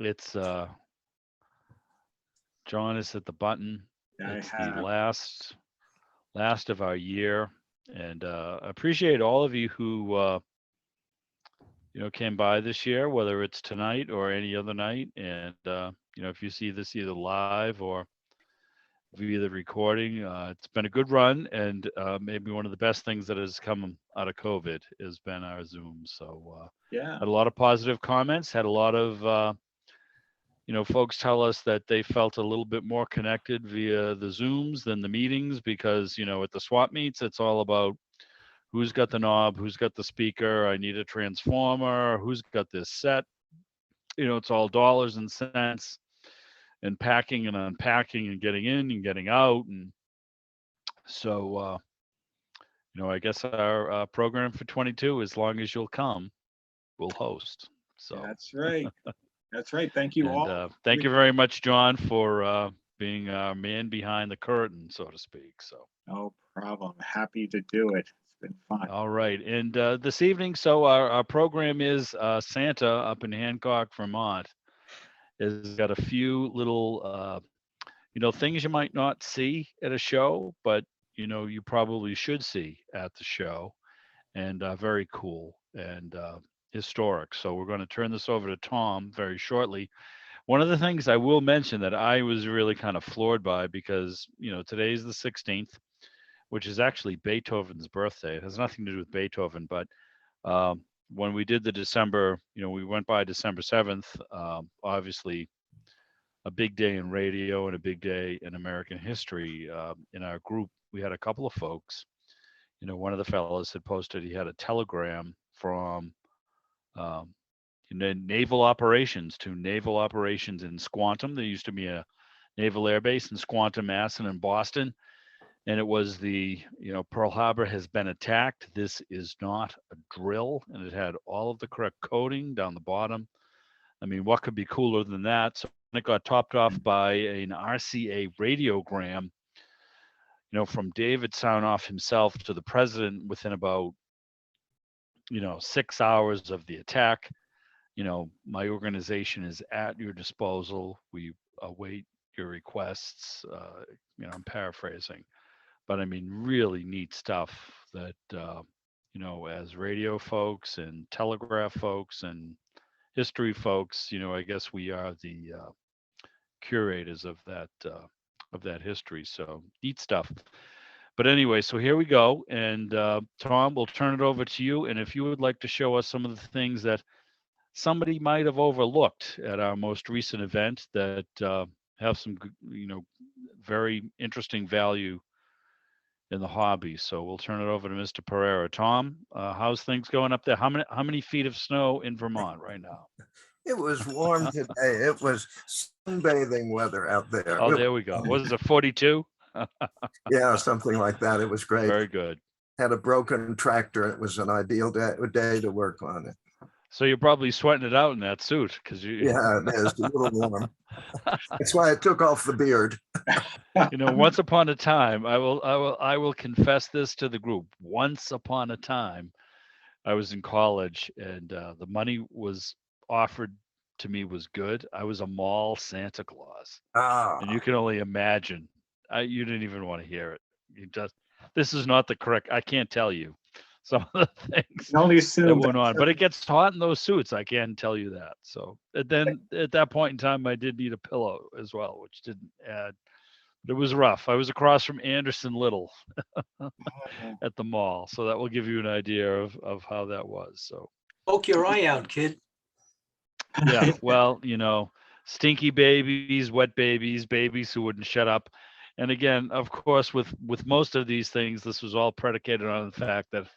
It's John is at the button. I It's the have. last of our year, and I appreciate all of you who came by this year, whether it's tonight or any other night. And if you see this either live or via the recording, it's been a good run, and maybe one of the best things that has come out of COVID has been our Zoom. So Yeah. had a lot of positive comments. Had a lot of folks tell us that they felt a little bit more connected via the Zooms than the meetings because, at the swap meets, it's all about who's got the knob, who's got the speaker, I need a transformer, who's got this set. It's all dollars and cents and packing and unpacking and getting in and getting out. And so, I guess our program for 22, as long as you'll come, we'll host. So That's right. That's right. Thank you and all. thank you very much, John, for being our man behind the curtain, so to speak. So No problem. Happy to do it. It's been fun. all right, and this evening, so our program is Santa up in Hancock, Vermont. Has got a few little things you might not see at a show, but you probably should see at the show, and very cool and historic. So we're going to turn this over to Tom very shortly. One of the things I will mention that I was really kind of floored by because, today's the 16th, which is actually Beethoven's birthday. It has nothing to do with Beethoven, but when we did the December, we went by December 7th, obviously a big day in radio and a big day in American history. In our group, we had a couple of folks. One of the fellows had posted he had a telegram from um, naval operations to naval operations in Squantum. There used to be a naval air base in Squantum, Mass, and in Boston. And it was Pearl Harbor has been attacked. This is not a drill. And it had all of the correct coding down the bottom. I mean, what could be cooler than that? So it got topped off by an RCA radiogram, from David Sarnoff himself to the president within about, 6 hours of the attack. My organization is at your disposal. We await your requests. I'm paraphrasing, but I mean, really neat stuff that, as radio folks and telegraph folks and history folks, I guess we are the curators of that history. So neat stuff. But anyway, so here we go. And Tom, we'll turn it over to you. And if you would like to show us some of the things that somebody might have overlooked at our most recent event that have some, very interesting value in the hobby. So we'll turn it over to Mr. Pereira. Tom, how's things going up there? How many feet of snow in Vermont right now? It was warm today. It was sunbathing weather out there. Oh, there we go. Was it 42? Yeah, something like that. It was great. Very good. Had a broken tractor. It was an ideal day to work on it. So you're probably sweating it out in that suit because you. Yeah, it is a little warm. That's why I took off the beard. Once upon a time, I will confess this to the group. Once upon a time, I was in college, and the money was offered to me was good. I was a mall Santa Claus, and you can only imagine. You didn't even want to hear it. This is not the correct. I can't tell you some of the things that went on, but it gets hot in those suits. I can tell you that. So and then at that point in time, I did need a pillow as well, which didn't add. But it was rough. I was across from Anderson Little at the mall, so that will give you an idea of how that was. So poke your eye out, kid. Yeah, well, stinky babies, wet babies, babies who wouldn't shut up. And again, of course, with most of these things, this was all predicated on the fact that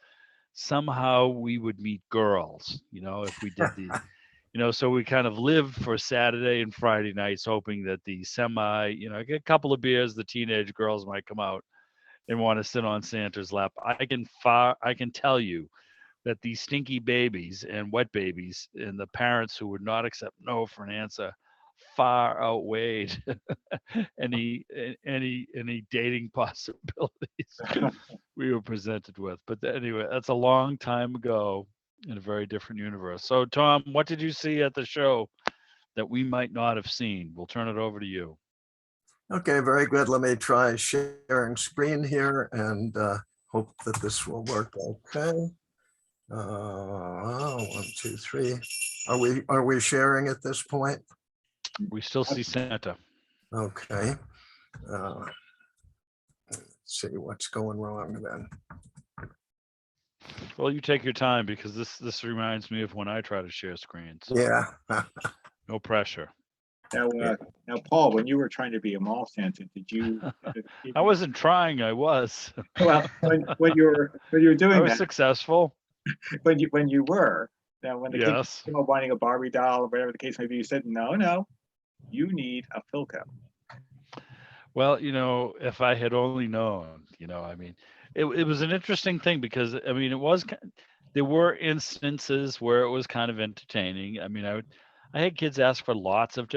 somehow we would meet girls, if we did the, so we kind of lived for Saturday and Friday nights, hoping that the get a couple of beers, the teenage girls might come out and want to sit on Santa's lap. I can tell you that these stinky babies and wet babies and the parents who would not accept no for an answer far outweighed any dating possibilities we were presented with. But anyway, that's a long time ago in a very different universe. So Tom, what did you see at the show that we might not have seen. We'll turn it over to you. Okay, very good. Let me try sharing screen here and hope that this will work okay. 1, 2, 3. Are we sharing at this point? We still see Santa. Okay. Let's see what's going wrong then. Well, you take your time because this reminds me of when I try to share screens. Yeah. No pressure. Now, Paul, when you were trying to be a mall Santa, did you? I wasn't trying. I was. Well, when you were doing I was that, successful. when you were, now when the kids Yes. came up wanting a Barbie doll or whatever the case may be, you said, no, you need a Philco. Well, if I had only known, I mean, it was an interesting thing because, I mean, there were instances where it was kind of entertaining. I mean, I had kids ask for lots of,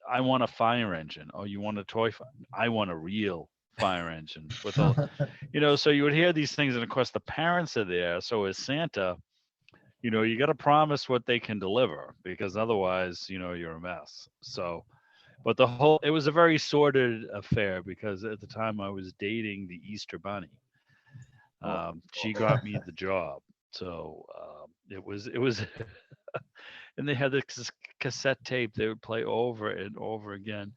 I want a fire engine. Oh, you want a toy? I want a real fire engine with a, so you would hear these things. And of course the parents are there. So as Santa, you got to promise what they can deliver because otherwise, you're a mess. So, but it was a very sordid affair because at the time I was dating the Easter Bunny. She got me the job. So it was, and they had this cassette tape they would play over and over again.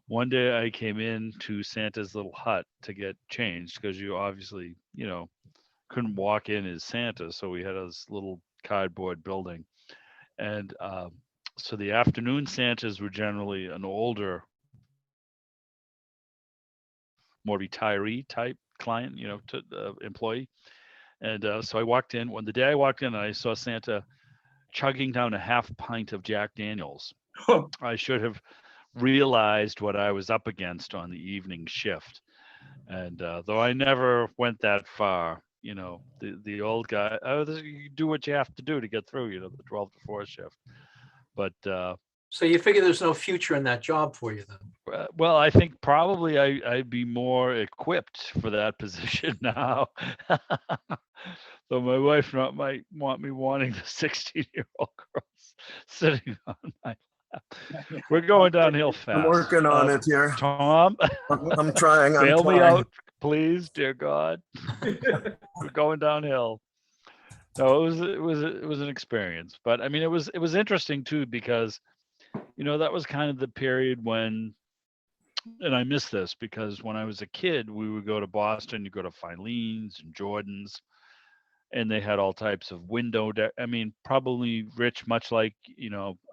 One day I came in to Santa's little hut to get changed because you obviously, couldn't walk in as Santa. So we had this little cardboard building. And so the afternoon Santas were generally an older, more retiree type client, employee. And so I walked in. The day I walked in, I saw Santa chugging down a half pint of Jack Daniels. I should have realized what I was up against on the evening shift. And though I never went that far, the old guy, you do what you have to do to get through, the 12 to 4 shift. But So you figure there's no future in that job for you then? well, I think probably I'd be more equipped for that position now. So my wife might want me wanting the 16-year-old girls sitting on my lap. We're going downhill fast. I'm working on it here. Tom, I'm trying. bail me out, please, dear God. We're going downhill. No, it was an experience, but I mean, it was interesting too because, that was kind of the period when, and I miss this because when I was a kid, we would go to Boston, you go to Filene's and Jordan's, and they had all types of I mean, probably Rich, much like,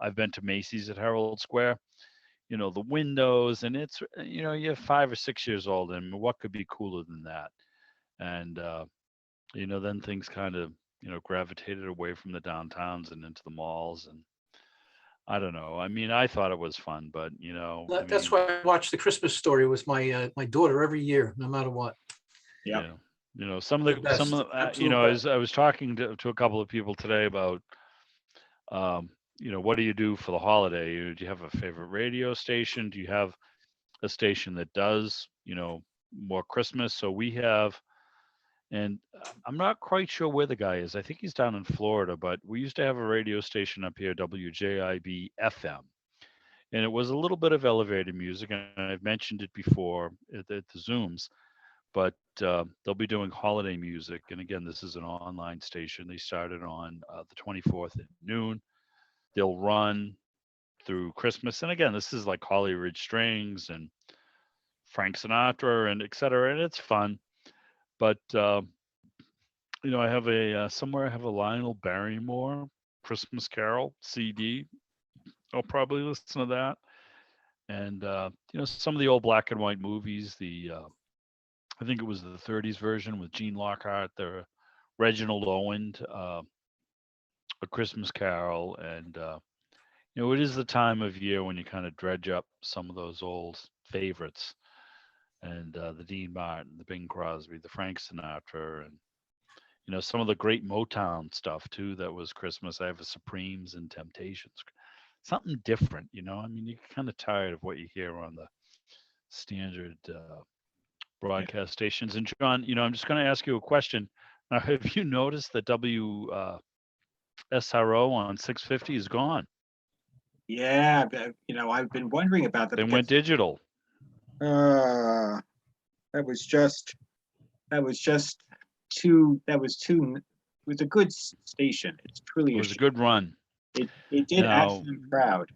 I've been to Macy's at Herald Square, the windows, and it's, you're 5 or 6 years old, and what could be cooler than that? And, then things kind of, gravitated away from the downtowns and into the malls. And I don't know. I mean, I thought it was fun, but, That's why I watch The Christmas Story with my daughter every year, no matter what. Yeah. Some of the, I was talking to a couple of people today about, what do you do for the holiday? Do you have a favorite radio station? Do you have a station that does, more Christmas? So we have, and I'm not quite sure where the guy is. I think he's down in Florida, but we used to have a radio station up here, WJIB FM. And it was a little bit of elevator music, and I've mentioned it before at the Zooms, but they'll be doing holiday music. And again, this is an online station. They started on the 24th at noon. They'll run through Christmas. And again, this is like Holly Ridge Strings and Frank Sinatra and et cetera. And it's fun. But, I have somewhere I have a Lionel Barrymore Christmas Carol CD. I'll probably listen to that. And, some of the old black and white movies, I think it was the 30s version with Gene Lockhart, the Reginald Owen, A Christmas Carol. And, it is the time of year when you kind of dredge up some of those old favorites. And the Dean Martin, the Bing Crosby, the Frank Sinatra, and, some of the great Motown stuff too. That was Christmas. I have a Supremes and Temptations. Something different, I mean, you're kind of tired of what you hear on the standard broadcast stations. And John, I'm just going to ask you a question. Now, have you noticed that SRO on 650 is gone? Yeah, I've been wondering about that They went digital. uh, that was just too. It was a good station. It's truly It was a good run. It did Now, Ashland proud.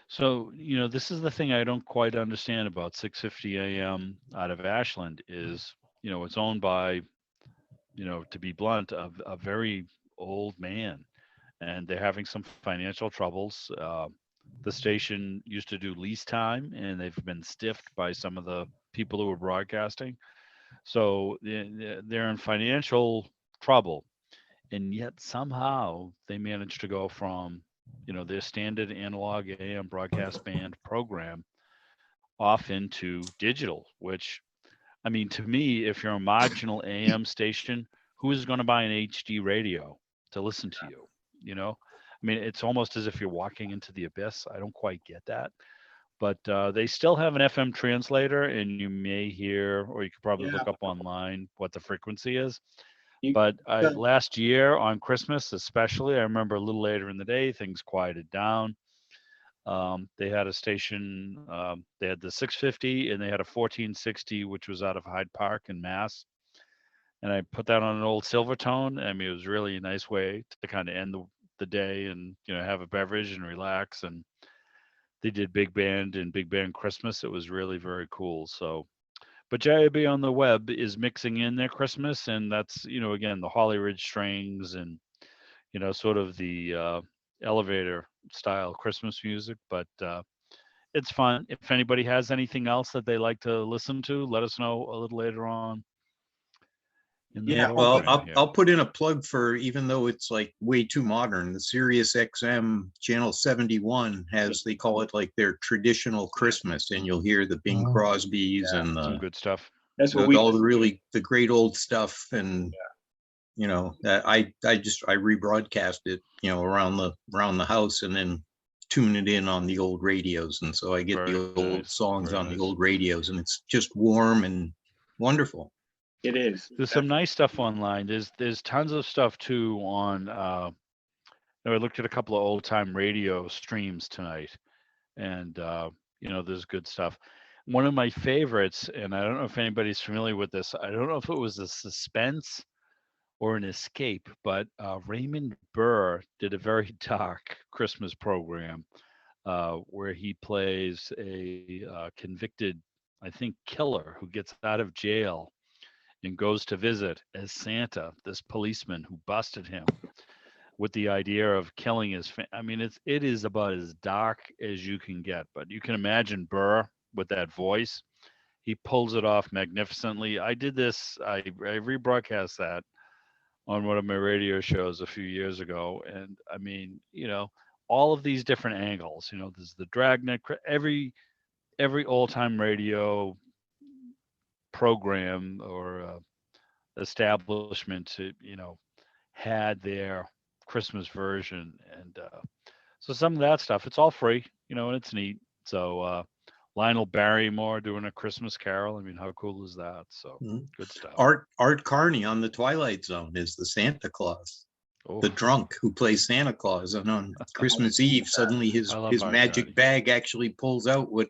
so this is the thing I don't quite understand about 650 AM out of Ashland is, it's owned by, to be blunt, a very old man, and they're having some financial troubles. The station used to do lease time, and they've been stiffed by some of the people who were broadcasting. So they're in financial trouble, and yet somehow they managed to go from, their standard analog AM broadcast band program off into digital, which, I mean, to me, if you're a marginal AM station, who is going to buy an HD radio to listen to you? I mean, it's almost as if you're walking into the abyss. I don't quite get that. But they still have an FM translator, and you may hear, or you could probably Yeah, look up online what the frequency is. you, But uh, last year on Christmas, especially, I remember a little later in the day, things quieted down. They had a station, they had the 650 and they had a 1460, which was out of Hyde Park in Mass. And I put that on an old Silvertone. I mean, it was really a nice way to kind of end the day and, have a beverage and relax. And they did big band and big band Christmas. It was really very cool. So, but JIB on the web is mixing in their Christmas, and that's, again, the Holly Ridge strings and, sort of the elevator style Christmas music. But it's fun. If anybody has anything else that they like to listen to, let us know a little later on in the Yeah, Well, program here. I'll put in a plug for, even though it's like way too modern, the Sirius XM channel 71 has, they call it like their traditional Christmas, and you'll hear the Bing Oh. Crosbys Yeah. and Some good stuff. that's what we all the great old stuff. And that I rebroadcast it, around the house, and then tune it in on the old radios, and so I get Very the old nice, songs very on the nice. old radios, and it's just warm and wonderful. It is. There's some nice stuff online. There's tons of stuff too on. I looked at a couple of old time radio streams tonight, and there's good stuff. One of my favorites, and I don't know if anybody's familiar with this. I don't know if it was a suspense or an escape, but Raymond Burr did a very dark Christmas program where he plays a convicted, I think, killer who gets out of jail and goes to visit as Santa, this policeman who busted him with the idea of killing his I mean, it is about as dark as you can get, but you can imagine Burr with that voice. He pulls it off magnificently. I did this, I rebroadcast that on one of my radio shows a few years ago. And I mean, all of these different angles, there's the Dragnet, every old time radio program or establishment to, had their Christmas version. And so some of that stuff, it's all free, and it's neat. So Lionel Barrymore doing a Christmas Carol. I mean, how cool is that? So good stuff. Art Carney on the Twilight Zone is the Santa Claus, the drunk who plays Santa Claus, and on Christmas Eve, suddenly his magic bag actually pulls out what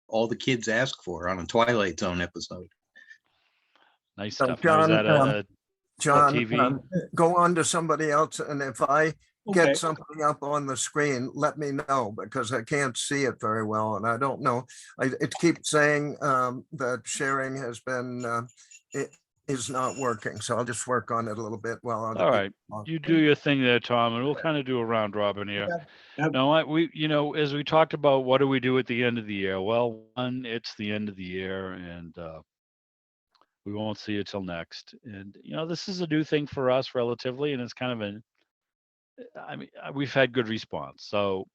all the kids ask for on a Twilight Zone episode. Nice So stuff. Now, is that John, TV? go on to somebody else, and if I get Okay. something up on the screen, let me know, because I can't see it very well, and I don't know. It keeps saying that sharing has been, it is not working, so I'll just work on it a little bit while All right. You do your thing there, Tom, and we'll kind of do a round robin here. Yep. Now, as we talked about, what do we do at the end of the year? Well, one, it's the end of the year, and we won't see it till next. And, this is a new thing for us relatively, and it's kind of we've had good response. So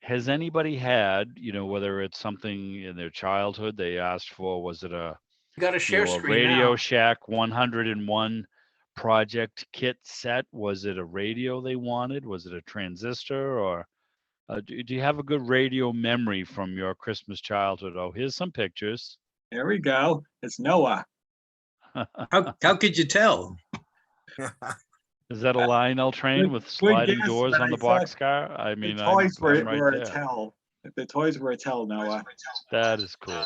has anybody had, whether it's something in their childhood they asked for, was it a Got to share a screen Radio now. Shack 101 project kit set? Was it a radio they wanted? Was it a transistor? Or do you have a good radio memory from your Christmas childhood? Oh, here's some pictures. There we go. It's Noah. How could you tell? Is that a Lionel train with Good sliding guess, doors but on I the thought boxcar? I the mean, toys I'm right were a there. tell. The toys were a tell, Noah. That is cool.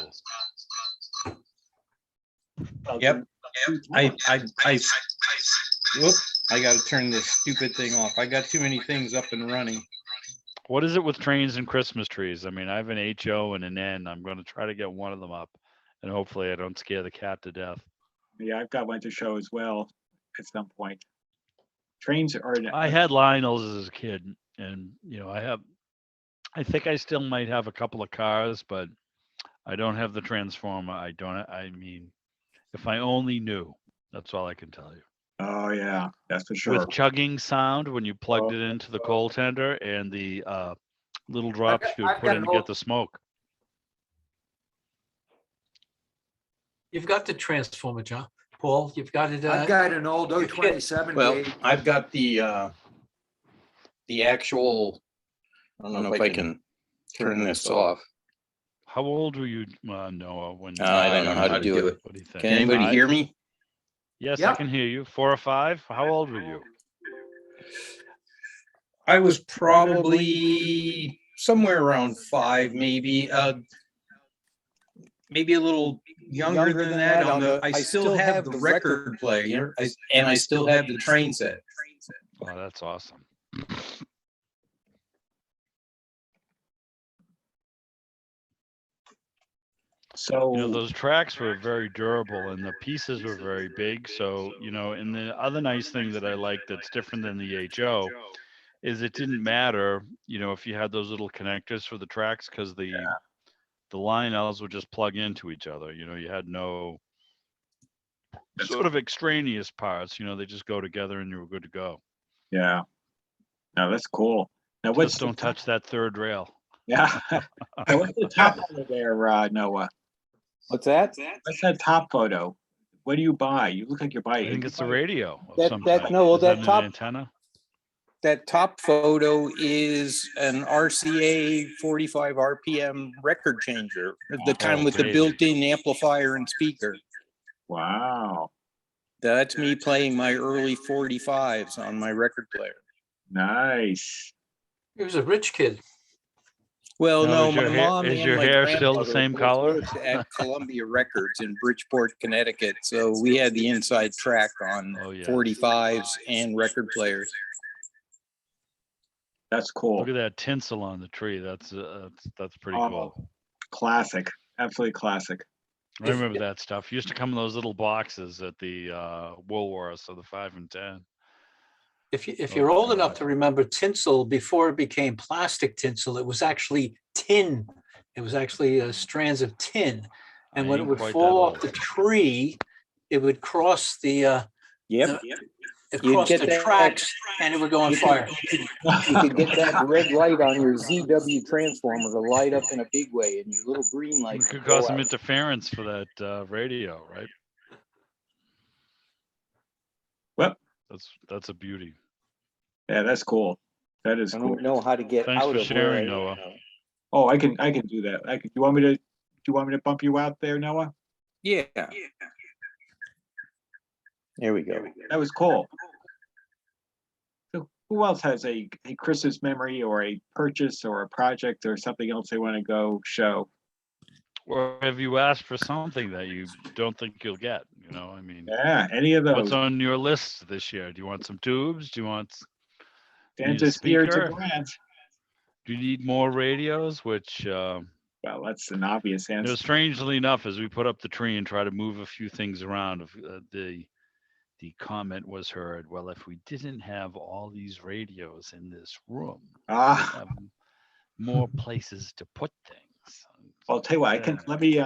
Yep. Whoop, I got to turn this stupid thing off. I got too many things up and running. What is it with trains and Christmas trees? I mean, I have an HO and an N. I'm going to try to get one of them up, and hopefully I don't scare the cat to death. Yeah, I've got one to show as well at some point. Trains are. I had Lionels as a kid, and I think I still might have a couple of cars, but I don't have the Transformer. I mean, if I only knew, that's all I can tell you. Oh yeah, that's for sure. With chugging sound when you plugged it into the coal tender and the little drops you would put in to get the smoke. You've got the Transformer, John. Paul, you've got it. I've got an old 027 Well, gauge. I've got the actual. I don't know if I can turn this off. How old were you, Noah? When I don't know how to do it. What do you think? Can anybody hear me? Yes, I Yep. can hear you. 4 or 5. How old were you? I was probably somewhere around 5, maybe. Maybe a little younger than that. I still have the record player, and I still have the train set. Oh, that's awesome. So Those tracks were very durable and the pieces were very big. So, and the other nice thing that I like that's different than the HO is it didn't matter, if you had those little connectors for the tracks, because the Lionels would just plug into each other. You had no sort of extraneous parts. They just go together and you were good to go. yeah, no, that's cool. Now what's Just don't touch that third rail. Yeah. Now, what's the top photo there, Noah? What's that? What's that top photo? What do you buy? You look like you're I buying. think it's a radio. Of That- some that- type. no, well, Is that an top- antenna. That top photo is an RCA 45 RPM record changer, the kind with the baby. built-in amplifier and speaker. Wow, That's me playing my early 45s on my record player. nice. He was a rich kid. Well, Now, no, is your my hair- mom is and your my hair still the grandmother same both color? worked at Columbia Records in Bridgeport, Connecticut. So we had the inside track on Oh, yeah. 45s and record players. That's cool. Look at that tinsel on the tree. That's pretty Oh, cool. Classic, absolutely classic. I remember that stuff. Used to come in those little boxes at the Woolworths, so the 5 and 10. If you're old enough to remember tinsel before it became plastic tinsel, it was actually tin. It was actually strands of tin, and I when it ain't would quite fall that off the tree, it would cross the Yep. across get the that- tracks, and it would go on fire. You could get that red light on your ZW transformer to light up in a big way, and your little green light. We could would go cause some out. interference for that radio, right? Well, That's a beauty. yeah, that's cool. That is I cool. don't know how to get Thanks out for of sharing, where I Noah. am. Oh, I can do that. Do you want me to bump you out there, Noah? Yeah. There we go. That was cool. So who else has a Christmas memory or a purchase or a project or something else they want to go show? Or have you asked for something that you don't think you'll get? I mean, Yeah, any of what's those. on your list this year? Do you want some tubes? Do you want you need a Santa's here to speaker? grant. Do you need more radios? Which, Well, that's an obvious answer. strangely enough, as we put up the tree and try to move a few things around, the comment was heard, well, if we didn't have all these radios in this room, we'd have more places to put things. I'll tell you what, Yeah. let me,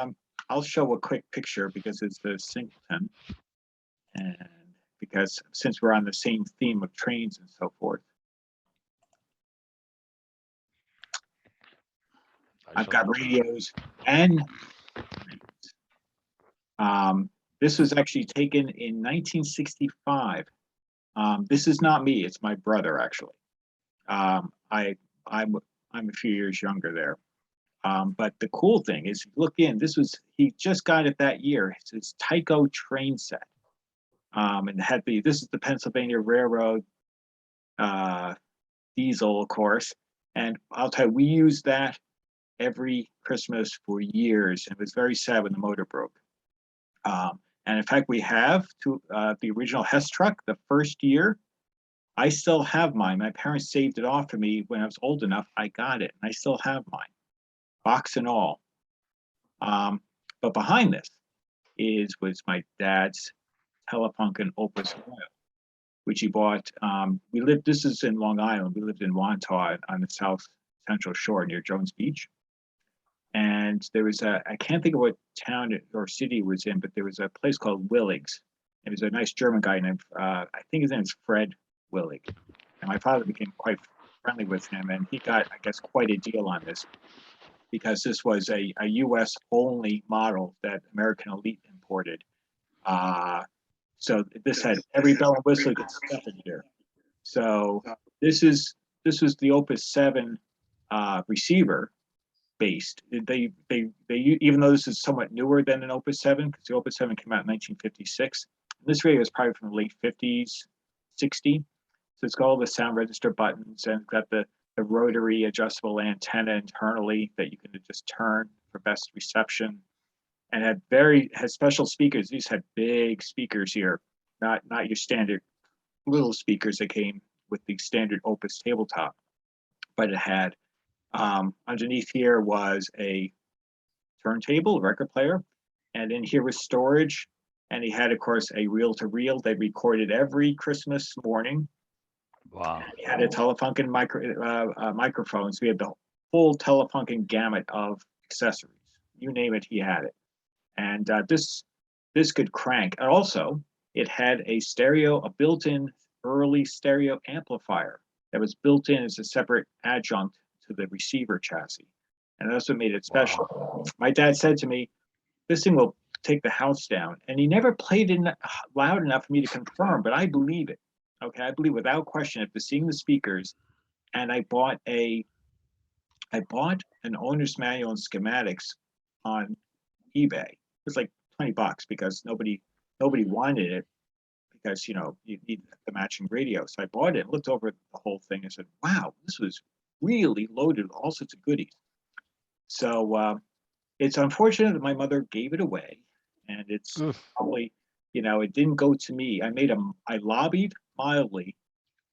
I'll show a quick picture because it's the singleton. And because since we're on the same theme of trains and so forth, I've got radios and this was actually taken in 1965. This is not me, it's my brother actually. I'm a few years younger there. But the cool thing is, look in, he just got it that year. It's his Tyco train set. And this is the Pennsylvania Railroad diesel, of course. And I'll tell you, we used that every Christmas for years. It was very sad when the motor broke. And in fact, we have the original Hess truck, the first year. I still have mine. My parents saved it off for me when I was old enough. I got it, and I still have mine, box and all. But behind this was my dad's Telefunken Opus Royal, which he bought. This is in Long Island. We lived in Wantagh on the south central shore near Jones Beach. And there was I can't think of what town or city it was in, but there was a place called Willig's. It was a nice German guy named, I think his name is Fred Willig. And my father became quite friendly with him, and he got, I guess, quite a deal on this, because this was a US only model that American Elite imported. So this had every bell and whistle you could stuff in here. So this was the Opus 7 receiver based. They even though this is somewhat newer than an Opus 7, because the Opus 7 came out in 1956. This radio is probably from the late 50s, 60. So it's got all the sound register buttons, and it's got the rotary adjustable antenna internally that you can just turn for best reception, and had special speakers. These had big speakers here, not your standard little speakers that came with the standard Opus tabletop, but it had underneath here was a turntable, a record player, and in here was storage. And he had, of course, a reel-to-reel. They recorded every Christmas morning. Wow. He had a Telefunken microphones. We had the full Telefunken gamut of accessories. You name it, he had it. And this could crank. And also, it had a built-in early stereo amplifier that was built in as a separate adjunct to the receiver chassis. And that's what made it special. Wow. My dad said to me, this thing will take the house down. And he never played it loud enough for me to confirm, but I believe it. Okay, I believe without question, after seeing the speakers, and I bought an owner's manual and schematics on eBay. It was like $20 because nobody wanted it, because you need the matching radio. So I bought it, looked over the whole thing, and said, "Wow, this was really loaded with all sorts of goodies." So it's unfortunate that my mother gave it away, and it's probably, it didn't go to me. I lobbied mildly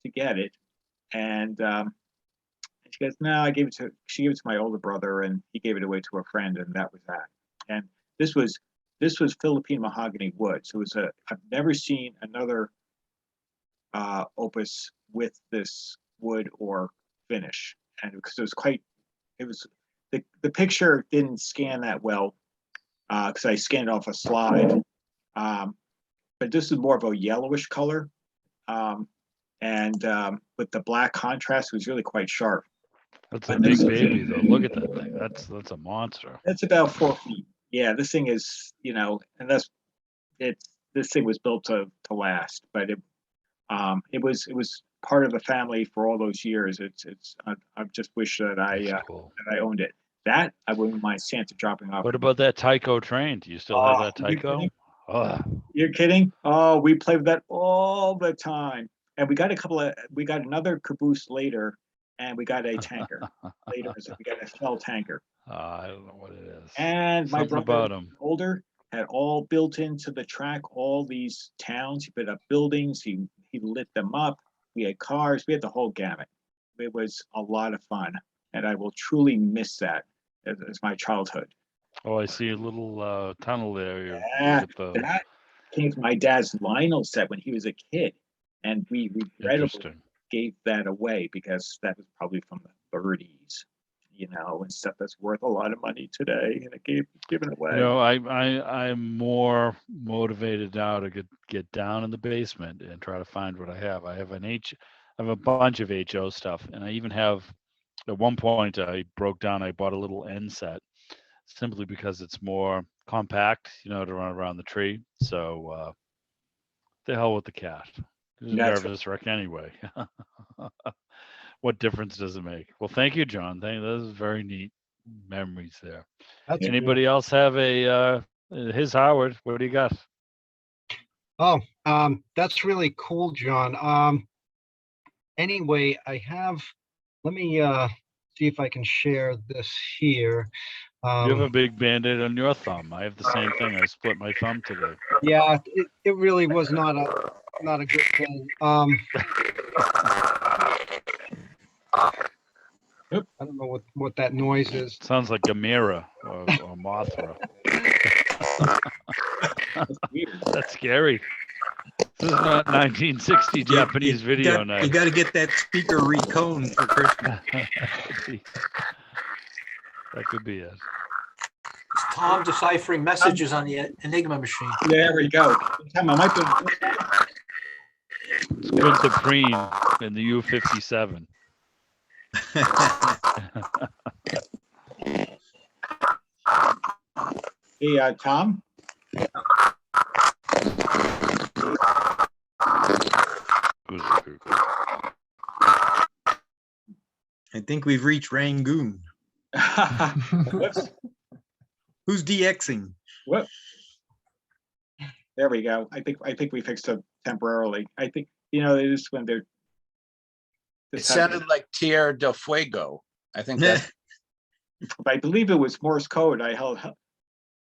to get it, and she goes, "No, she gave it to my older brother, and he gave it away to a friend, and that was that." And this was Philippine mahogany wood, so I've never seen another Opus with this wood or finish, and because the picture didn't scan that well, because I scanned off a slide, but this is more of a yellowish color. And with the black contrast, it was really quite sharp. That's a big baby, though. Look at that thing. That's a monster. That's about 4 feet. Yeah, this thing is, and this thing was built to last. But it was part of the family for all those years. I just wish that Cool. that I owned it. That I wouldn't mind Santa dropping off. What about that Tyco train? Do you still have that Tyco? You're kidding? Oh, we played with that all the time. And we got another caboose later, and we got a tanker later. So we got a Shell tanker. I don't know what it is. And my Something brother, about him. older, had all built into the track, all these towns. He put up buildings. He lit them up. We had cars. We had the whole gamut. It was a lot of fun, and I will truly miss that as my childhood. Oh, I see a little tunnel there. That came from my dad's Lionel set when he was a kid. And we regrettably gave that away because that was probably from the 30s, and stuff that's worth a lot of money today, and it given away. I'm more motivated now to get down in the basement and try to find what I have. I have a bunch of HO stuff, and I even have, at one point I bought a little N set simply because it's more compact, to run around the tree. So the hell with the cat. It's a nervous wreck anyway. What difference does it make? Well, thank you, John. Those are very neat memories there. Anybody else have his Howard? What do you got? Oh, that's really cool, John. Anyway, let me see if I can share this here. You have a big Band-Aid on your thumb. I have the same thing. I split my thumb today. Yeah, it really was not a good thing. I don't know what that noise is. Sounds like a mirror or Mothra. That's scary. This is not 1960 Japanese video night. You got to get that speaker reconed for Christmas. That could be it. Tom deciphering messages on the Enigma machine. There we go. Tom, I might be. It's Quinta Preen in the U-57. Hey, Tom. I think we've reached Rangoon. Whoops. Who's DXing? Whoop. There we go. I think we fixed it temporarily. I think it is when they're. It sounded like Tierra del Fuego. I think that. I believe it was Morse code. I held.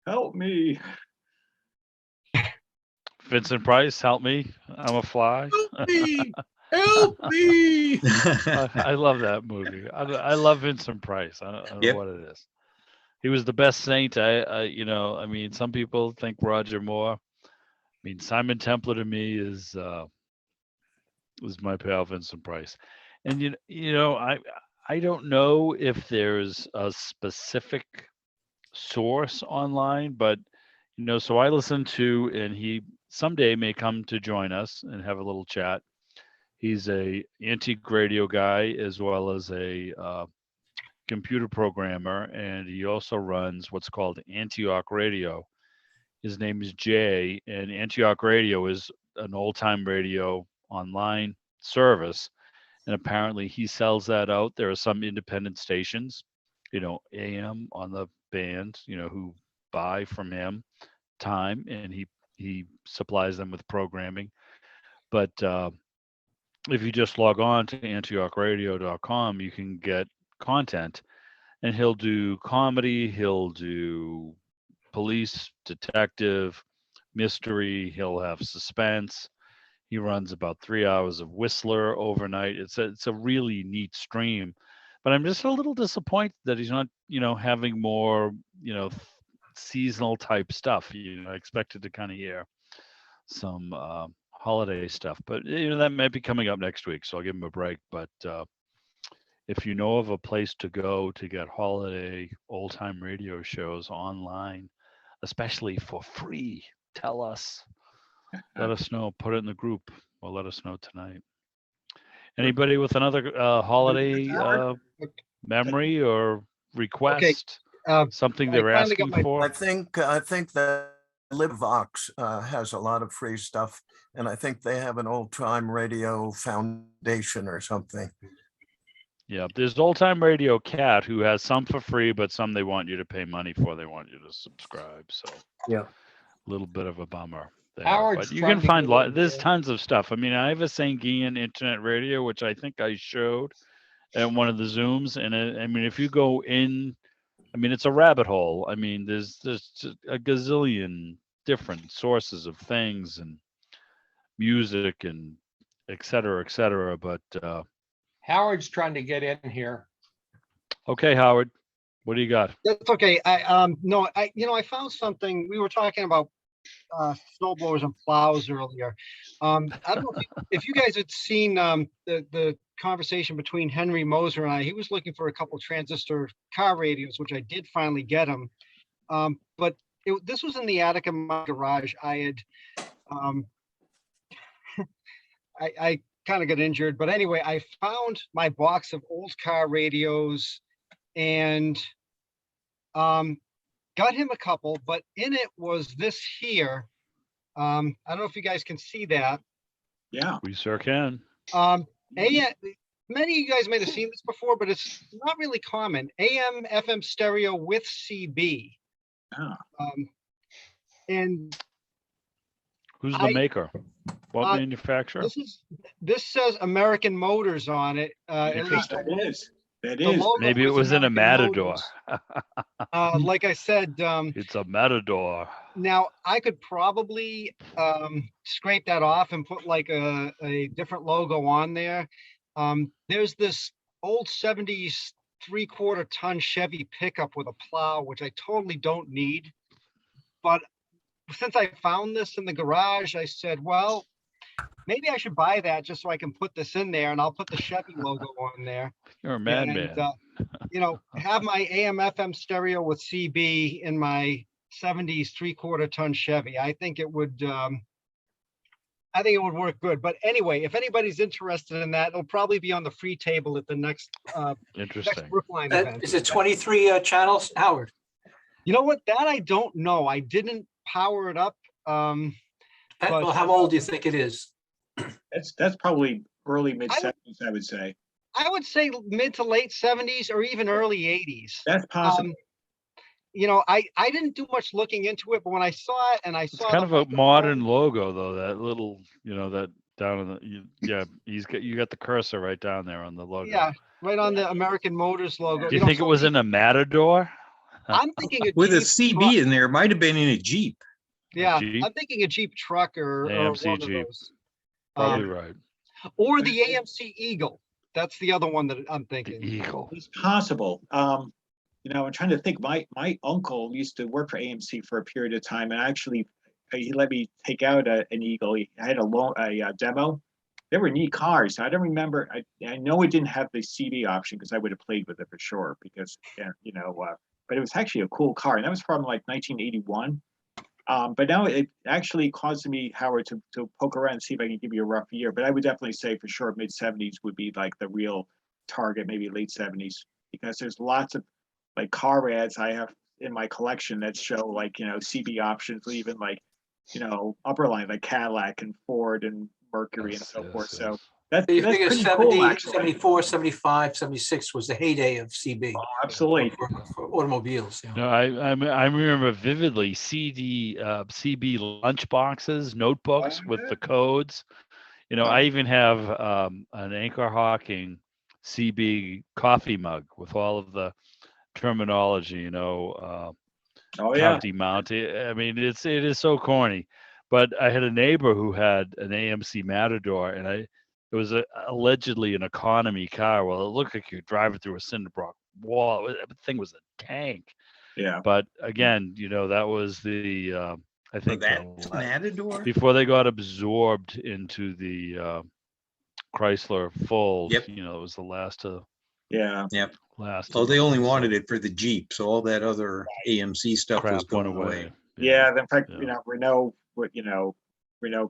Help me. Vincent Price, help me. I'm a fly. Help me. Help me. I love that movie. I love Vincent Price. I don't know what it is. He was the best saint. I mean, some people think Roger Moore. I mean, Simon Templar to me is my pal Vincent Price. And I don't know if there's a specific source online, but so I listen to, and he someday may come to join us and have a little chat. He's a Antiques Radio guy as well as a computer programmer, and he also runs what's called Antioch Radio. His name is Jay, and Antioch Radio is an old-time radio online service, and apparently he sells that out. There are some independent stations, AM on the band, who buy from him time, and he supplies them with programming. But if you just log on to AntiochRadio.com, you can get content, and he'll do comedy, he'll do police, detective, mystery, he'll have suspense. He runs about 3 hours of Whistler overnight. It's a really neat stream, but I'm just a little disappointed that he's not having more seasonal type stuff. I expected to kind of hear some holiday stuff, but that might be coming up next week, so I'll give him a break. But if you know of a place to go to get holiday old time radio shows online, especially for free, tell us. Let us know. Put it in the group, or let us know tonight. Anybody with another holiday memory or request? Something they're asking for? I think that LibriVox has a lot of free stuff, and I think they have an old time radio foundation or something. Yeah, there's Old Time Radio Cat, who has some for free, but some they want you to pay money for. They want you to subscribe. So yeah, a little bit of a bummer there. Howard's but you can find there's tons of stuff. I mean, I have a St. Gian internet radio, which I think I showed at one of the Zooms. And I mean, if you go in, I mean, it's a rabbit hole. I mean, there's a gazillion different sources of things and music and et cetera, et cetera. But Howard's trying to get in here. Okay, Howard, what do you got? That's okay. I found something. We were talking about snow blowers and plows earlier. I don't know if you guys had seen the conversation between Henry Moser and I. He was looking for a couple transistor car radios, which I did finally get him. But this was in the attic of my garage. I kind of got injured, but anyway, I found my box of old car radios and got him a couple, but in it was this here. I don't know if you guys can see that. Yeah, we sure can. Many of you guys might have seen this before, but it's not really common. AM FM stereo with CB. Oh. And Who's the maker? What manufacturer? This says American Motors on it. At least That is. That the is. logo Maybe it is was in a American Matador. Motors. Like I said, It's a Matador. now I could probably scrape that off and put like a different logo on there. There's this old 70s 3/4 ton Chevy pickup with a plow, which I totally don't need. But since I found this in the garage, I said, well, maybe I should buy that just so I can put this in there, and I'll put the Chevy logo on there. You're a madman. Have my AM FM stereo with CB in my 70s 3/4 ton Chevy. I think it would work good. But anyway, if anybody's interested in that, it'll probably be on the free table at the next Interesting. Brookline event. Is it 23 channels, Howard? You know what? That I don't know. I didn't power it up. Well, how old do you think it is? That's probably early mid 70s, I would say. I would say mid to late 70s or even early 80s. That's possible. I didn't do much looking into it, but when I saw it and I saw It's kind of a modern logo, though. That little, that down in the, you got the cursor right down there on the logo. Yeah, right on the American Motors logo. Do you think it was in a Matador? I'm thinking with a Jeep CB truck. in there. It might have been in a Jeep. Yeah, Jeep? I'm thinking a Jeep truck or AMC one Jeep. of those. Probably right. Or the AMC Eagle. That's the other one that I'm thinking. Eagle. It's possible. I'm trying to think. My uncle used to work for AMC for a period of time, and actually, he let me take out an Eagle. He had a demo. They were neat cars. I don't remember. I know it didn't have the CD option because I would have played with it for sure. Because but it was actually a cool car, and that was from like 1981. But now it actually caused me, Howard, to poke around and see if I can give you a rough year. But I would definitely say for sure mid 70s would be like the real target, maybe late 70s, because there's lots of like car ads I have in my collection that show like, CB options, even like, upper line like Cadillac and Ford and Mercury and so forth. So that's You that's figure pretty 70, cool, actually. 74, 75, 76 was the heyday of CB. Oh, absolutely. For automobiles. No, I remember vividly CB lunch boxes, notebooks with the codes. I even have an Anchor Hawking CB coffee mug with all of the terminology. County mount. I mean, it is so corny. But I had a neighbor who had an AMC Matador, and it was allegedly an economy car. Well, it looked like you could drive it through a cinder block wall. The thing was a tank. Yeah. But again, that was the I think That's Matador. before they got absorbed into the Chrysler fold. Yep. It was the last of. Yeah. Yep. Last. Oh, they only wanted it for the Jeep, so all that other AMC stuff was going away. Yeah. In fact, Renault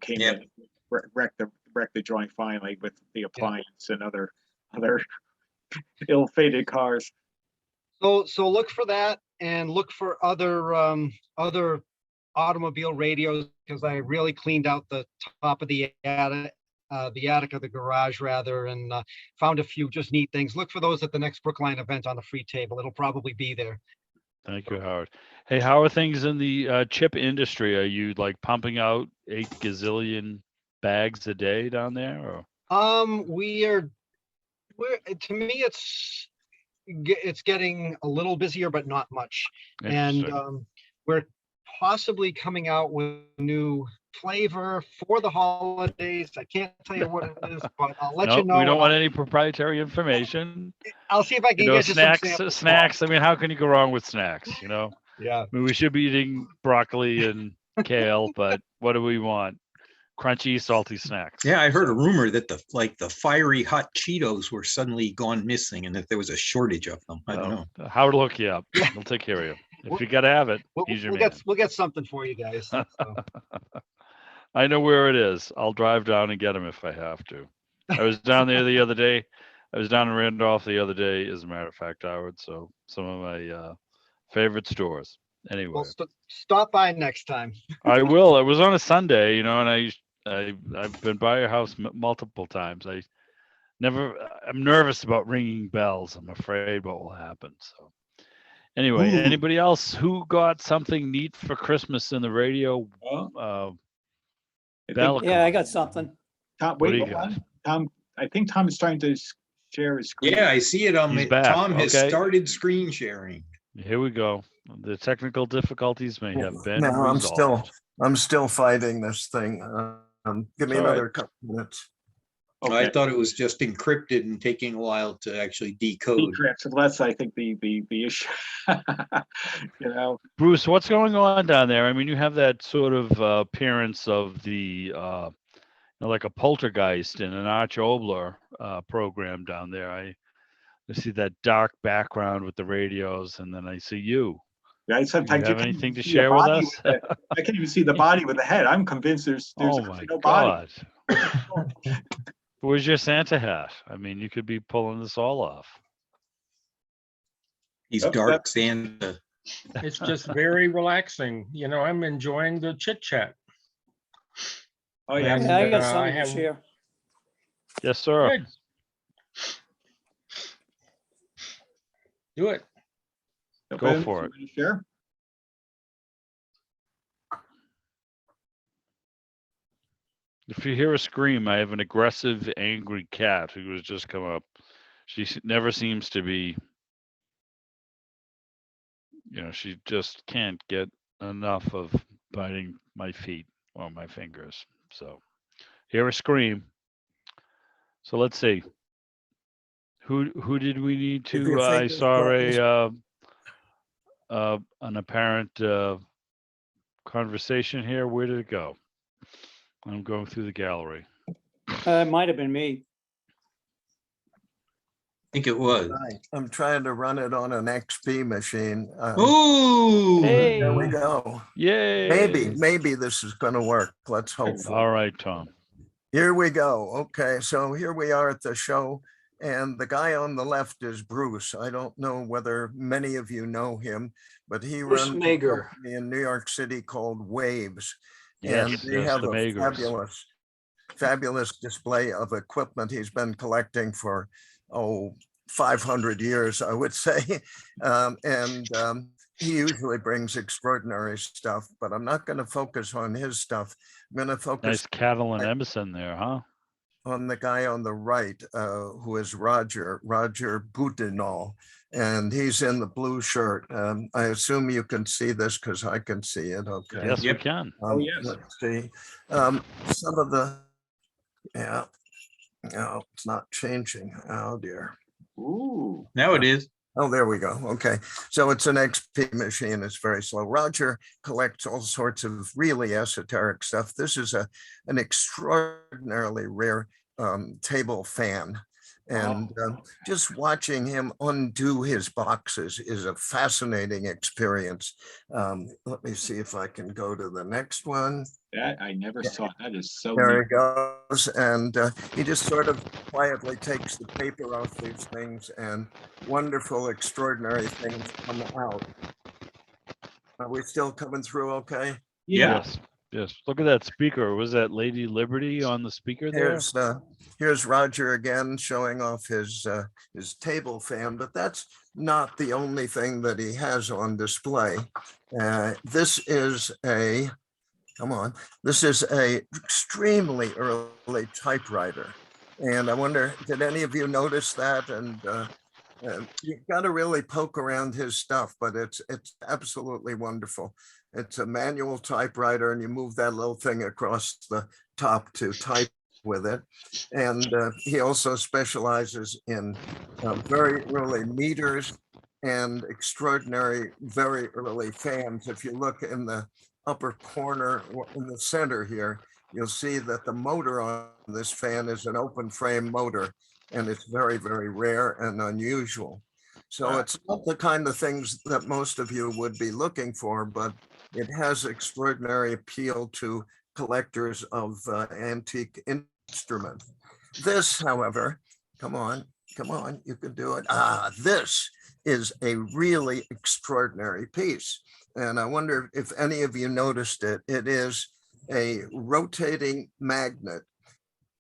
came in, wrecked the joint finally with the appliance and other ill-fated cars. So look for that, and look for other automobile radios, because I really cleaned out the top of the attic of the garage rather, and found a few just neat things. Look for those at the next Brookline event on the free table. It'll probably be there. Thank you, Howard. Hey, how are things in the chip industry? Are you like pumping out 8 gazillion bags a day down there? Or? We're to me it's getting a little busier, but not much. And we're possibly coming out with a new flavor for the holidays. I can't tell you what it is, but I'll let you know. We don't want any proprietary information. I'll see if I can get you snacks. some samples. Snacks. I mean, how can you go wrong with snacks? Yeah. I mean, we should be eating broccoli and kale, but what do we want? Crunchy, salty snacks. Yeah, I heard a rumor that the fiery hot Cheetos were suddenly gone missing, and that there was a shortage of them. I don't know. Howard will hook you up. We'll take care of you. If you got to have it, he's your man. We'll get something for you guys. So. I know where it is. I'll drive down and get them if I have to. I was down there the other day. I was down in Randolph the other day, as a matter of fact, Howard. So some of my favorite stores. Anyway, Well, stop by next time. I will. It was on a Sunday, and I've been by your house multiple times. I'm nervous about ringing bells. I'm afraid what will happen. So anyway, anybody else who got something neat for Christmas in the radio Balacon. Yeah, I got something. Tom, What do wait, you hold got? on. Tom, I think Tom is trying to share his screen. Yeah, I see it on He's my, back, Tom has okay. started screen sharing. Here we go. The technical difficulties may have been No, resolved. I'm still fighting this thing. Give me It's all another right. couple minutes. Okay. I thought it was just encrypted and taking a while to actually decode. Decrypts, and that's, I think, the issue. You know, Bruce, what's going on down there? I mean, you have that sort of appearance of the, like a poltergeist in an Arch Obler program down there. I see that dark background with the radios, and then I see you. yeah, Do you sometimes have can't anything even to see a share with body us? I can't even see the body with the head. I'm convinced there's Oh my no body. God. Where's your Santa hat? I mean, you could be pulling this all off. He's Yep, dark yep. Santa. It's just very relaxing. You know, I'm enjoying the chit chat. Oh yeah. And, Yeah, I got I something to have- share. Yes, sir. Good. Do it. Go for it. Share. If you hear a scream, I have an aggressive, angry cat who has just come up. She never seems to be, she just can't get enough of biting my feet or my fingers. So, hear a scream. So let's see. Who did we need If your to? I fingers saw crossed. an apparent conversation here. Where did it go? I'm going through the gallery. It might have been me. I think it was. Right. I'm trying to run it on an XP machine. Ooh. Hey. There we go. Yay! Maybe this is going to work. Let's hope. All right, Tom. Here we go. Okay, so here we are at the show, and the guy on the left is Bruce. I don't know whether many of you know him, but he Bruce runs a Mager. company in New York City called Waves. And Yes, they yes, have the a Magers. fabulous display of equipment he's been collecting for 500 years, I would say. He usually brings extraordinary stuff, but I'm not going to focus on his stuff. I'm going to focus Nice cattle and Emerson there, huh? on the guy on the right, who is Roger Boudinot, and he's in the blue shirt. I assume you can see this because I can see it. Okay. Yes, Yep. we can. Yes. Let's see. Some of the, yeah, no, it's not changing. Oh dear. Ooh. Now it is. Oh, there we go. Okay. So it's an XP machine. It's very slow. Roger collects all sorts of really esoteric stuff. This is an extraordinarily rare table fan. And just watching him undo his boxes is a fascinating experience. Let me see if I can go to the next one. That I never saw. That is so There neat. he goes. And he just sort of quietly takes the paper off these things, and wonderful, extraordinary things come out. Are we still coming through okay? Yeah. Yes. Yes. Look at that speaker. Was that Lady Liberty on the speaker there? Here's Roger again showing off his table fan, but that's not the only thing that he has on display. This is a extremely early typewriter. And I wonder, did any of you notice that? And you've got to really poke around his stuff, but it's absolutely wonderful. It's a manual typewriter, and you move that little thing across the top to type with it. And he also specializes in very early meters and extraordinary, very early fans. If you look in the upper corner in the center here, you'll see that the motor on this fan is an open frame motor, and it's very, very rare and unusual. So it's not the kind of things that most of you would be looking for, but it has extraordinary appeal to collectors of antique instruments. This, however, come on, you can do it. This is a really extraordinary piece. And I wonder if any of you noticed it. It is a rotating magnet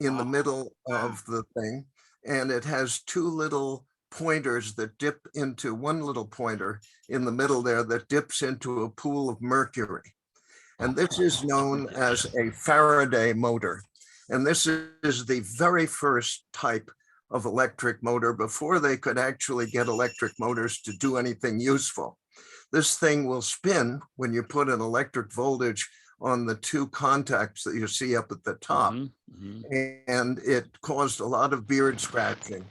in the middle of the thing. And it has two little pointers that dip into one little pointer in the middle there that dips into a pool of mercury. And this is known as a Faraday motor. And this is the very first type of electric motor before they could actually get electric motors to do anything useful. This thing will spin when you put an electric voltage on the two contacts that you see up at the top. And it caused a lot of beard scratching.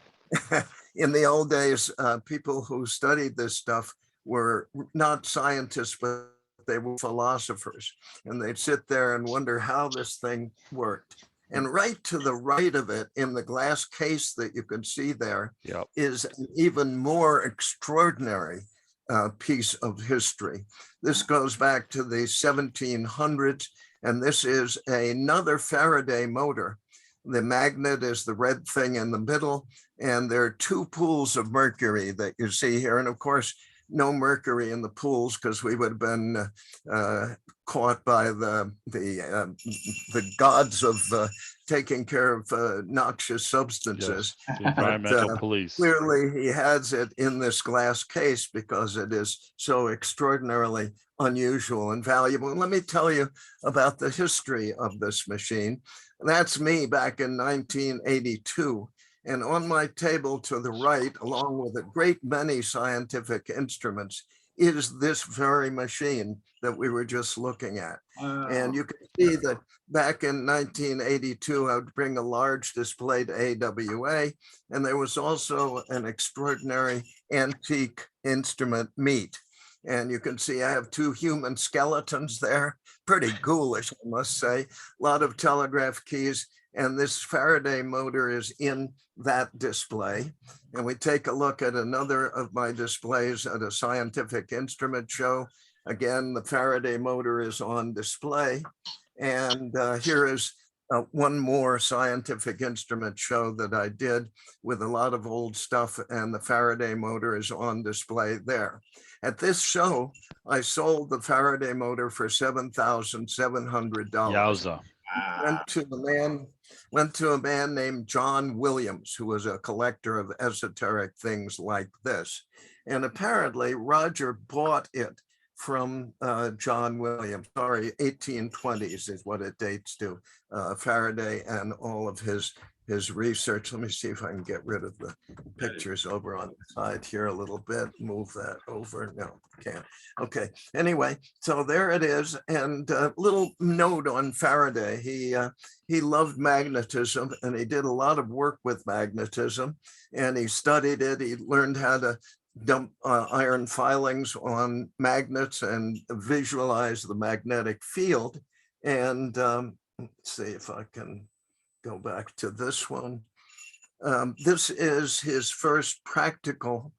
In the old days, people who studied this stuff were not scientists, but they were philosophers. And they'd sit there and wonder how this thing worked. And right to the right of it, in the glass case that you can see there, is an even more extraordinary piece of history. This goes back to the 1700s, and this is another Faraday motor. The magnet is the red thing in the middle, and there are two pools of mercury that you see here. And of course, no mercury in the pools because we would have been caught by the gods of taking care of noxious substances. Yes, the environmental police. Clearly, he has it in this glass case because it is so extraordinarily unusual and valuable. And let me tell you about the history of this machine. That's me back in 1982. And on my table to the right, along with a great many scientific instruments, is this very machine that we were just looking at. And you can see that back in 1982, I would bring a large display to AWA, and there was also an extraordinary antique instrument meet. And you can see I have two human skeletons there, pretty ghoulish, I must say, a lot of telegraph keys. And this Faraday motor is in that display. And we take a look at another of my displays at a scientific instrument show. Again, the Faraday motor is on display. And here is one more scientific instrument show that I did with a lot of old stuff, and the Faraday motor is on display there. At this show, I sold the Faraday motor for $7,700. Yowza. Went to a man named John Williams, who was a collector of esoteric things like this. And apparently Roger bought it from John Williams. Sorry, 1820s is what it dates to. Faraday and all of his research. Let me see if I can get rid of the pictures over on the side here a little bit. Move that over. No, can't. Okay. Anyway, so there it is. And a little note on Faraday. He loved magnetism, and he did a lot of work with magnetism, and he studied it. He learned how to dump iron filings on magnets and visualize the magnetic field. And let's see if I can go back to this one. This is his first practical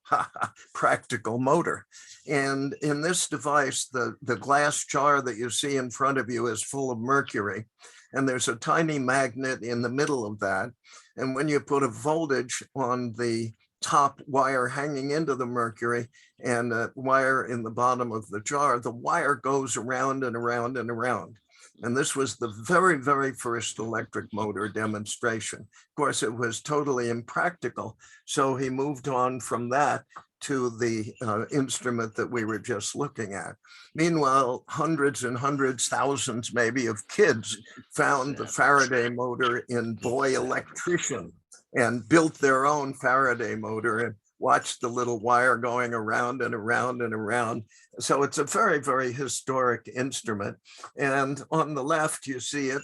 motor. And in this device, the glass jar that you see in front of you is full of mercury. And there's a tiny magnet in the middle of that. And when you put a voltage on the top wire hanging into the mercury and a wire in the bottom of the jar, the wire goes around and around and around. And this was the very, very first electric motor demonstration. Of course, it was totally impractical. So he moved on from that to the instrument that we were just looking at. Meanwhile, hundreds and hundreds, thousands maybe of kids found the Faraday motor in Boy Electrician and built their own Faraday motor and watched the little wire going around and around and around. So it's a very, very historic instrument. And on the left, you see it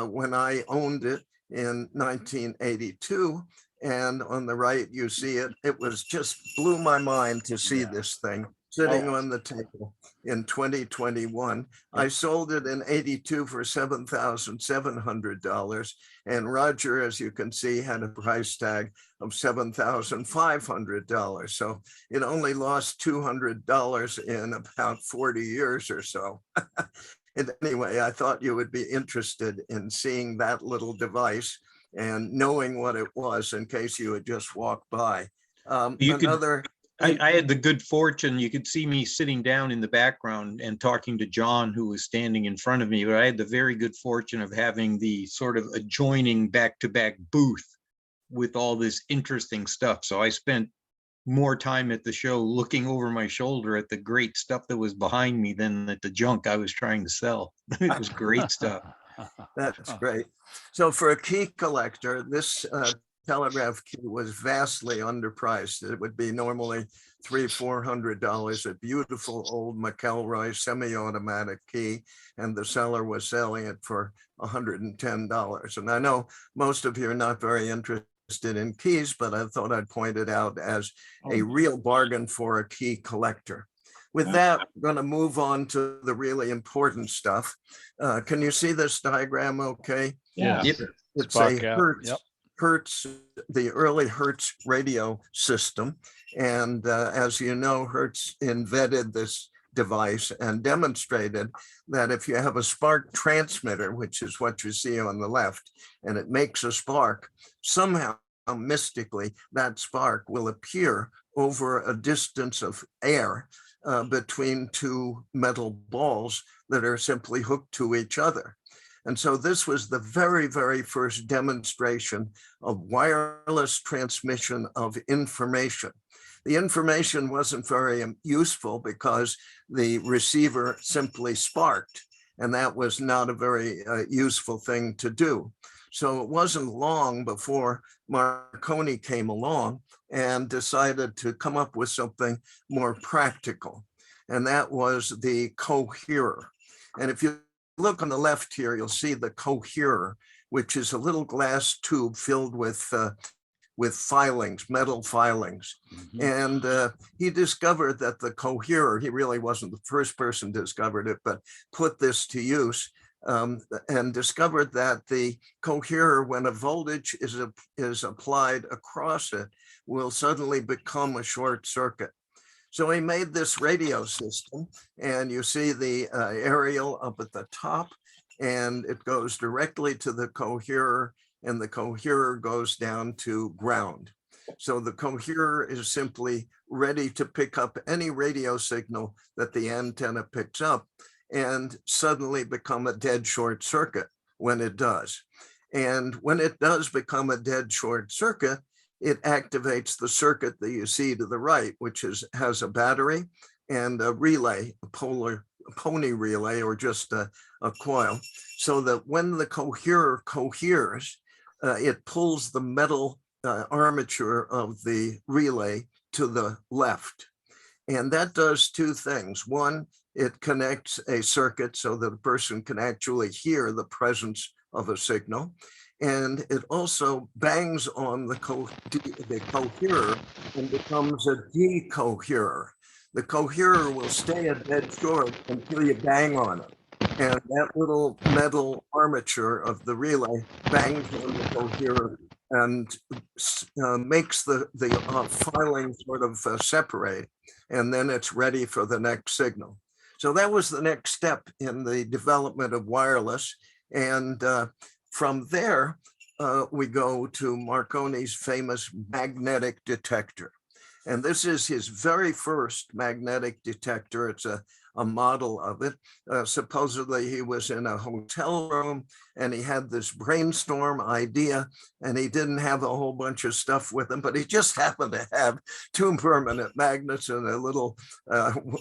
when I owned it in 1982. And on the right, you see it. It was just blew my mind to see this thing sitting on the table in 2021. I sold it in 82 for $7,700. And Roger, as you can see, had a price tag of $7,500. So it only lost $200 in about 40 years or so. And anyway, I thought you would be interested in seeing that little device and knowing what it was in case you had just walked by. I had the good fortune, you could see me sitting down in the background and talking to John, who was standing in front of me, but I had the very good fortune of having the sort of adjoining back-to-back booth with all this interesting stuff. So I spent more time at the show looking over my shoulder at the great stuff that was behind me than at the junk I was trying to sell. It was great stuff. That's great. So for a key collector, this telegraph key was vastly underpriced. It would be normally $300-400, a beautiful old McElroy semi-automatic key, and the seller was selling it for $110. And I know most of you are not very interested in keys, but I thought I'd point it out as a real bargain for a key collector. With that, we're going to move on to the really important stuff. Can you see this diagram okay? Yeah. Yep. It's Spark a gap, Hertz, yep. Hertz, the early Hertz radio system. And as you know, Hertz invented this device and demonstrated that if you have a spark transmitter, which is what you see on the left, and it makes a spark, somehow mystically that spark will appear over a distance of air between two metal balls that are simply hooked to each other. And so this was the very, very first demonstration of wireless transmission of information. The information wasn't very useful because the receiver simply sparked, and that was not a very useful thing to do. So it wasn't long before Marconi came along and decided to come up with something more practical, and that was the coherer. And if you look on the left here, you'll see the coherer, which is a little glass tube filled with filings, metal filings. And he discovered that the coherer, he really wasn't the first person to discover it, but put this to use and discovered that the coherer, when a voltage is applied across it, will suddenly become a short circuit. So he made this radio system, and you see the aerial up at the top, and it goes directly to the coherer, and the coherer goes down to ground. So the coherer is simply ready to pick up any radio signal that the antenna picks up and suddenly become a dead short circuit when it does. And when it does become a dead short circuit, it activates the circuit that you see to the right, which has a battery and a relay, a pony relay, or just a coil, so that when the coherer coheres, it pulls the metal armature of the relay to the left. And that does two things. One, it connects a circuit so that a person can actually hear the presence of a signal. And it also bangs on the coherer and becomes a decoherer. The coherer will stay a dead short until you bang on it. And that little metal armature of the relay bangs on the coherer and makes the filing sort of separate, and then it's ready for the next signal. So that was the next step in the development of wireless. And from there, we go to Marconi's famous magnetic detector. And this is his very first magnetic detector. It's a model of it. Supposedly he was in a hotel room and he had this brainstorm idea, and he didn't have a whole bunch of stuff with him, but he just happened to have two permanent magnets and a little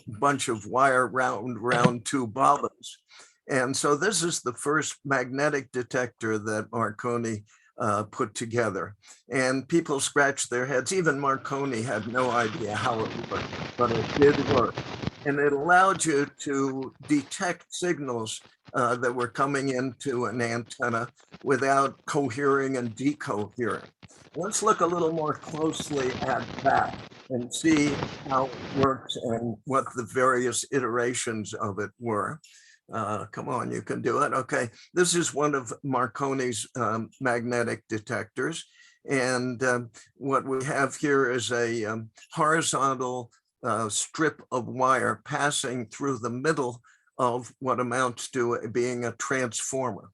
bunch of wire round two bobbins. And so this is the first magnetic detector that Marconi put together. And people scratched their heads. Even Marconi had no idea how it worked, but it did work. And it allowed you to detect signals that were coming into an antenna without cohering and decohering. Let's look a little more closely at that and see how it works and what the various iterations of it were. Come on, you can do it. Okay, this is one of Marconi's magnetic detectors. And what we have here is a horizontal strip of wire passing through the middle of what amounts to being a transformer.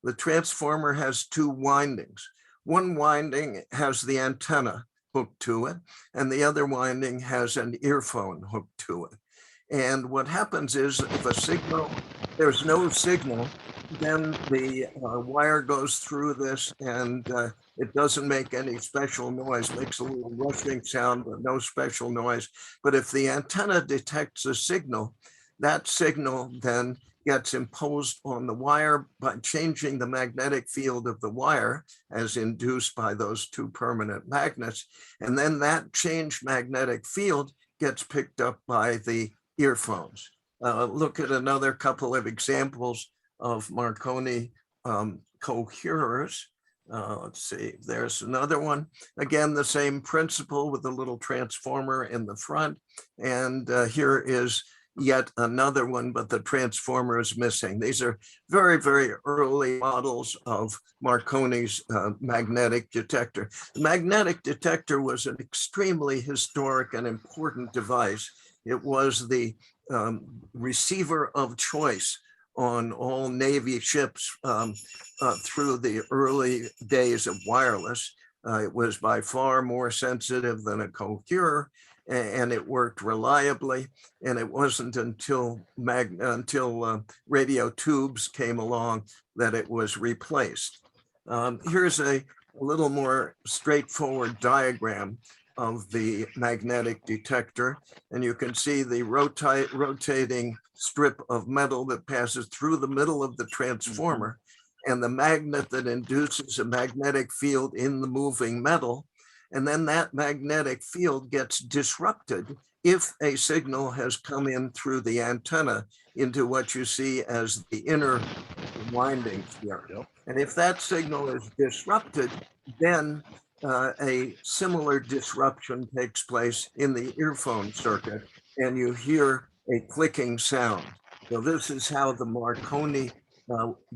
The transformer has two windings. One winding has the antenna hooked to it, and the other winding has an earphone hooked to it. And what happens is if there's no signal, then the wire goes through this, and it doesn't make any special noise, makes a little rushing sound, but no special noise. But if the antenna detects a signal, that signal then gets imposed on the wire by changing the magnetic field of the wire as induced by those two permanent magnets. And then that changed magnetic field gets picked up by the earphones. Look at another couple of examples of Marconi coherers. Let's see, there's another one. Again, the same principle with a little transformer in the front. And here is yet another one, but the transformer is missing. These are very, very early models of Marconi's magnetic detector. The magnetic detector was an extremely historic and important device. It was the receiver of choice on all Navy ships through the early days of wireless. It was by far more sensitive than a coherer, and it worked reliably. And it wasn't until radio tubes came along that it was replaced. Here's a little more straightforward diagram of the magnetic detector. And you can see the rotating strip of metal that passes through the middle of the transformer, and the magnet that induces a magnetic field in the moving metal. And then that magnetic field gets disrupted if a signal has come in through the antenna into what you see as the inner windings here. And if that signal is disrupted, then a similar disruption takes place in the earphone circuit, and you hear a clicking sound. So this is how the Marconi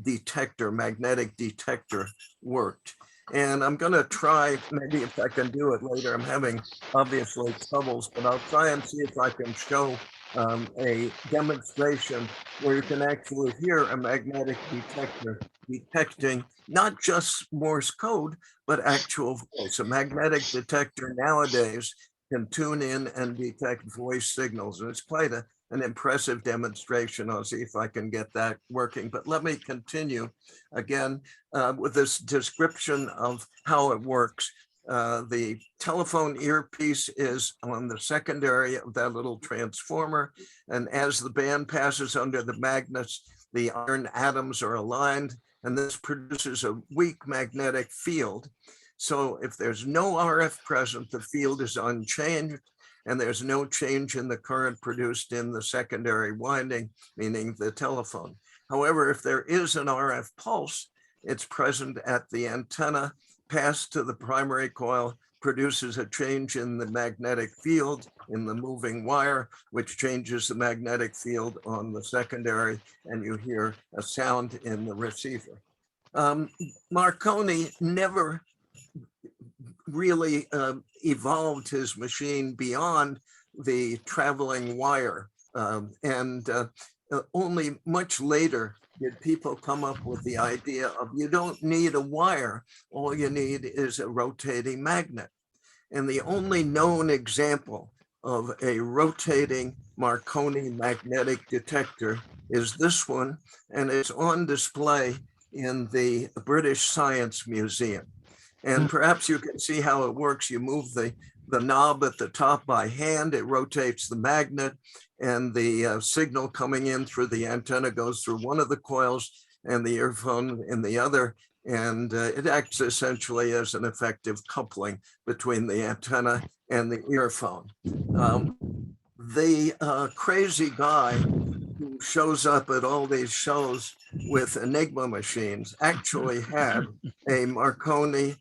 detector, magnetic detector, worked. And I'm going to try, maybe if I can do it later. I'm having obviously troubles, but I'll try and see if I can show a demonstration where you can actually hear a magnetic detector detecting not just Morse code, but actual voice. A magnetic detector nowadays can tune in and detect voice signals. And it's quite an impressive demonstration. I'll see if I can get that working. But let me continue again with this description of how it works. The telephone earpiece is on the secondary of that little transformer. And as the band passes under the magnets, the iron atoms are aligned, and this produces a weak magnetic field. So if there's no RF present, the field is unchanged, and there's no change in the current produced in the secondary winding, meaning the telephone. However, if there is an RF pulse, it's present at the antenna, passed to the primary coil, produces a change in the magnetic field in the moving wire, which changes the magnetic field on the secondary, and you hear a sound in the receiver. Marconi never really evolved his machine beyond the traveling wire. Only much later did people come up with the idea of you don't need a wire, all you need is a rotating magnet. And the only known example of a rotating Marconi magnetic detector is this one, and it's on display in the British Science Museum. And perhaps you can see how it works. You move the knob at the top by hand, it rotates the magnet, and the signal coming in through the antenna goes through one of the coils and the earphone in the other. And it acts essentially as an effective coupling between the antenna and the earphone. The crazy guy who shows up at all these shows with Enigma machines actually had a Marconi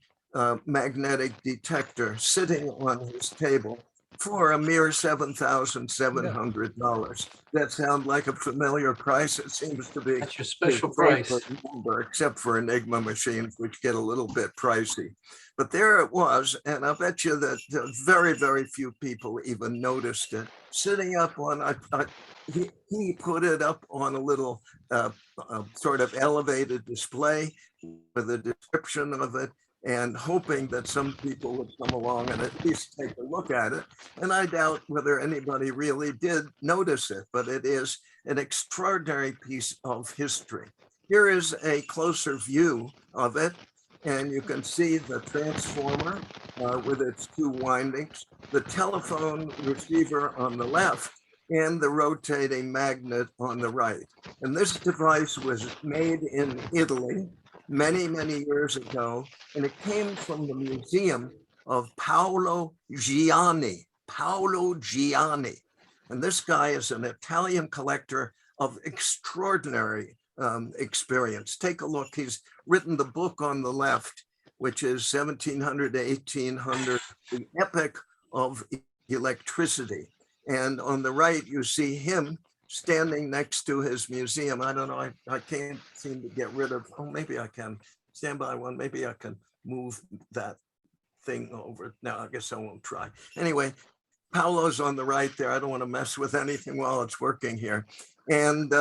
magnetic detector sitting on his table for a mere $7,700. That sounds like a familiar price. It seems to be. That's your special price. Number, except for Enigma machines, which get a little bit pricey. But there it was, and I bet you that very, very few people even noticed it. Sitting up on, he put it up on a little sort of elevated display with a description of it, and hoping that some people would come along and at least take a look at it. And I doubt whether anybody really did notice it, but it is an extraordinary piece of history. here is a closer view of it. And you can see the transformer with its two windings, the telephone receiver on the left, and the rotating magnet on the right. And this device was made in Italy many, many years ago, and it came from the museum of Paolo Gianni. Paolo Gianni. And this guy is an Italian collector of extraordinary experience. Take a look. He's written the book on the left, which is 1700 to 1800, The Epic of Electricity. And on the right, you see him standing next to his museum. I don't know, I can't seem to get rid of, oh, maybe I can stand by one. Maybe I can move that thing over. No, I guess I won't try. Anyway, Paolo's on the right there. I don't want to mess with anything while it's working here. And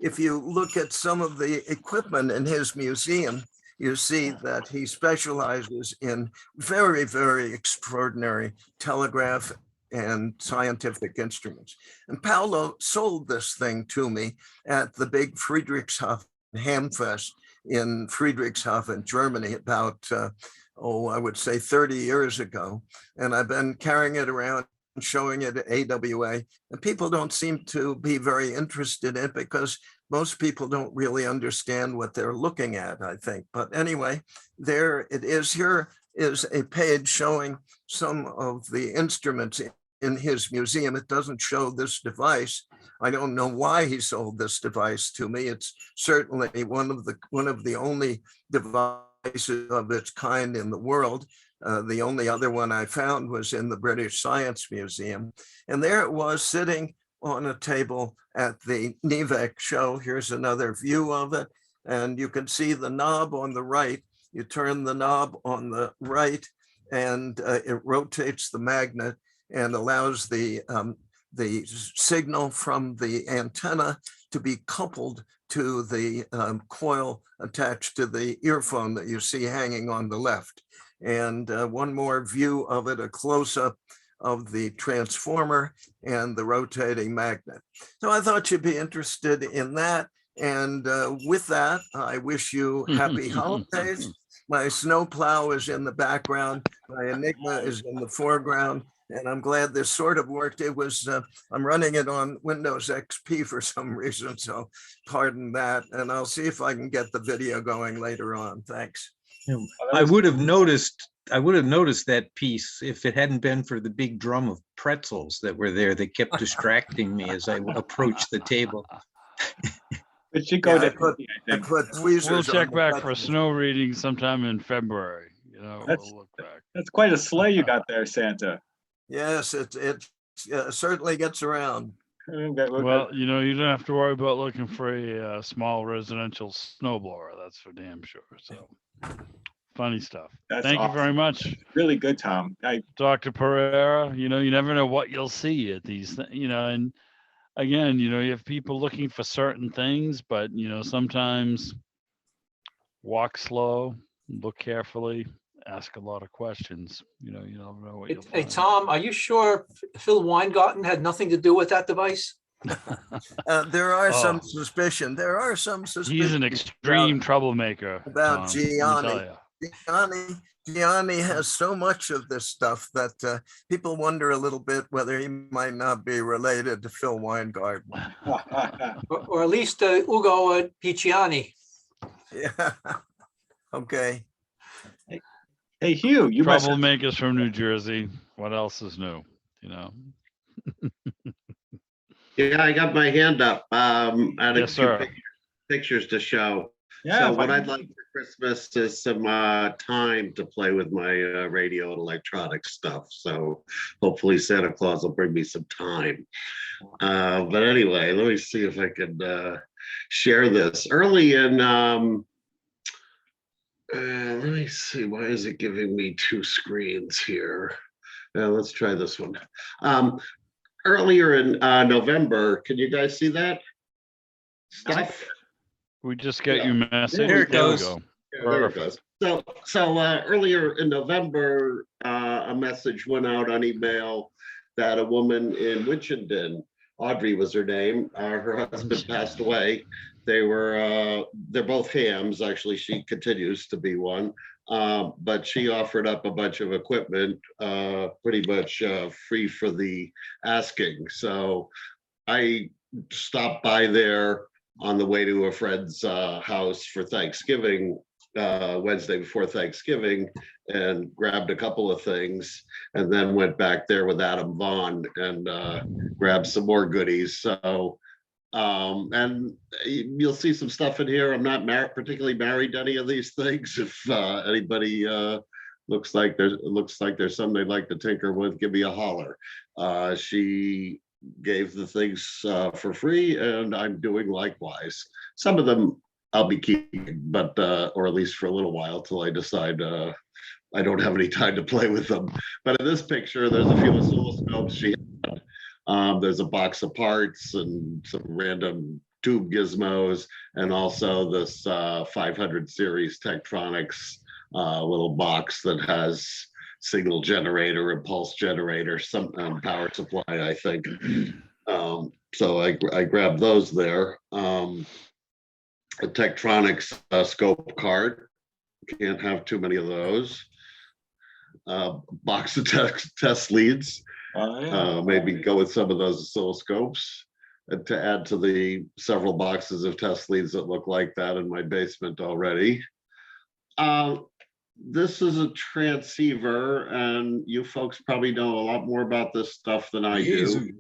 if you look at some of the equipment in his museum, you see that he specializes in very, very extraordinary telegraph and scientific instruments. And Paolo sold this thing to me at the big Friedrichshafen Hamfest in Friedrichshafen, Germany, about, I would say 30 years ago. And I've been carrying it around, showing it at AWA, and people don't seem to be very interested in it because most people don't really understand what they're looking at, I think. But anyway, there it is. Here is a page showing some of the instruments in his museum. It doesn't show this device. I don't know why he sold this device to me. It's certainly one of the only devices of its kind in the world. The only other one I found was in the British Science Museum. And there it was sitting on a table at the Nivek show. Here's another view of it. And you can see the knob on the right. You turn the knob on the right and it rotates the magnet and allows the signal from the antenna to be coupled to the coil attached to the earphone that you see hanging on the left. And one more view of it, a close-up of the transformer and the rotating magnet. So I thought you'd be interested in that. And with that, I wish you happy holidays. My snowplow is in the background. My Enigma is in the foreground. And I'm glad this sort of worked. It was, I'm running it on Windows XP for some reason, so pardon that. And I'll see if I can get the video going later on. Thanks. I would have noticed that piece if it hadn't been for the big drum of pretzels that were there that kept distracting me as I approached the table. It should go to. We'll check back for snow reading sometime in February. You know, we'll look back. That's quite a sleigh you got there, Santa. Yes, it certainly gets around. Well, you know, you don't have to worry about looking for a small residential snowblower. That's for damn sure. So, funny stuff. Thank you very much. Really good, Tom. Dr. Pereira, you know, you never know what you'll see at these, you know, and again, you know, you have people looking for certain things, but, you know, sometimes walk slow, look carefully, ask a lot of questions. You know, you don't know what you'll find. Hey, Tom, are you sure Phil Weingarten had nothing to do with that device? There are some suspicion. There are some suspicion. He's an extreme troublemaker. About Gianni. Gianni has so much of this stuff that people wonder a little bit whether he might not be related to Phil Weingarten. or at least Ugo Picciani. Yeah. Okay. Hey, Hugh, you troublemakers from New Jersey. What else is new? You know. Yeah, I got my hand up. I had yes, a few pictures to show. Yeah, so what I'd like for Christmas is some time to play with my radio and electronic stuff. So hopefully Santa Claus will bring me some time. But anyway, let me see if I can share this. Early in, let me see, why is it giving me two screens here? Let's try this one. Earlier in November, can you guys see that stuff? We just got your message. There it goes. There it goes. So earlier in November, a message went out on email that a woman in Winchendon Audrey was her name. Her husband passed away. They're both hams. Actually, she continues to be one. But she offered up a bunch of equipment, pretty much free for the asking. So I stopped by there on the way to a friend's house for Thanksgiving, Wednesday before Thanksgiving, and grabbed a couple of things, and then went back there with Adam Vaughn and grabbed some more goodies. So, and you'll see some stuff in here. I'm not particularly married to any of these things. If anybody looks like there's something they'd like to tinker with, give me a holler. She gave the things for free, and I'm doing likewise. Some of them I'll be keeping, but or at least for a little while till I decide I don't have any time to play with them. But in this picture, there's a few oscilloscopes she had. There's a box of parts and some random tube gizmos, and also this 500 series Tektronix little box that has signal generator, impulse generator, some power supply, I think. So I grabbed those there. A Tektronix scope card. Can't have too many of those. Box of test leads. Maybe go with some of those oscilloscopes. And to add to the several boxes of test leads that look like that in my basement already. This is a transceiver, and you folks probably know a lot more about this stuff than I do.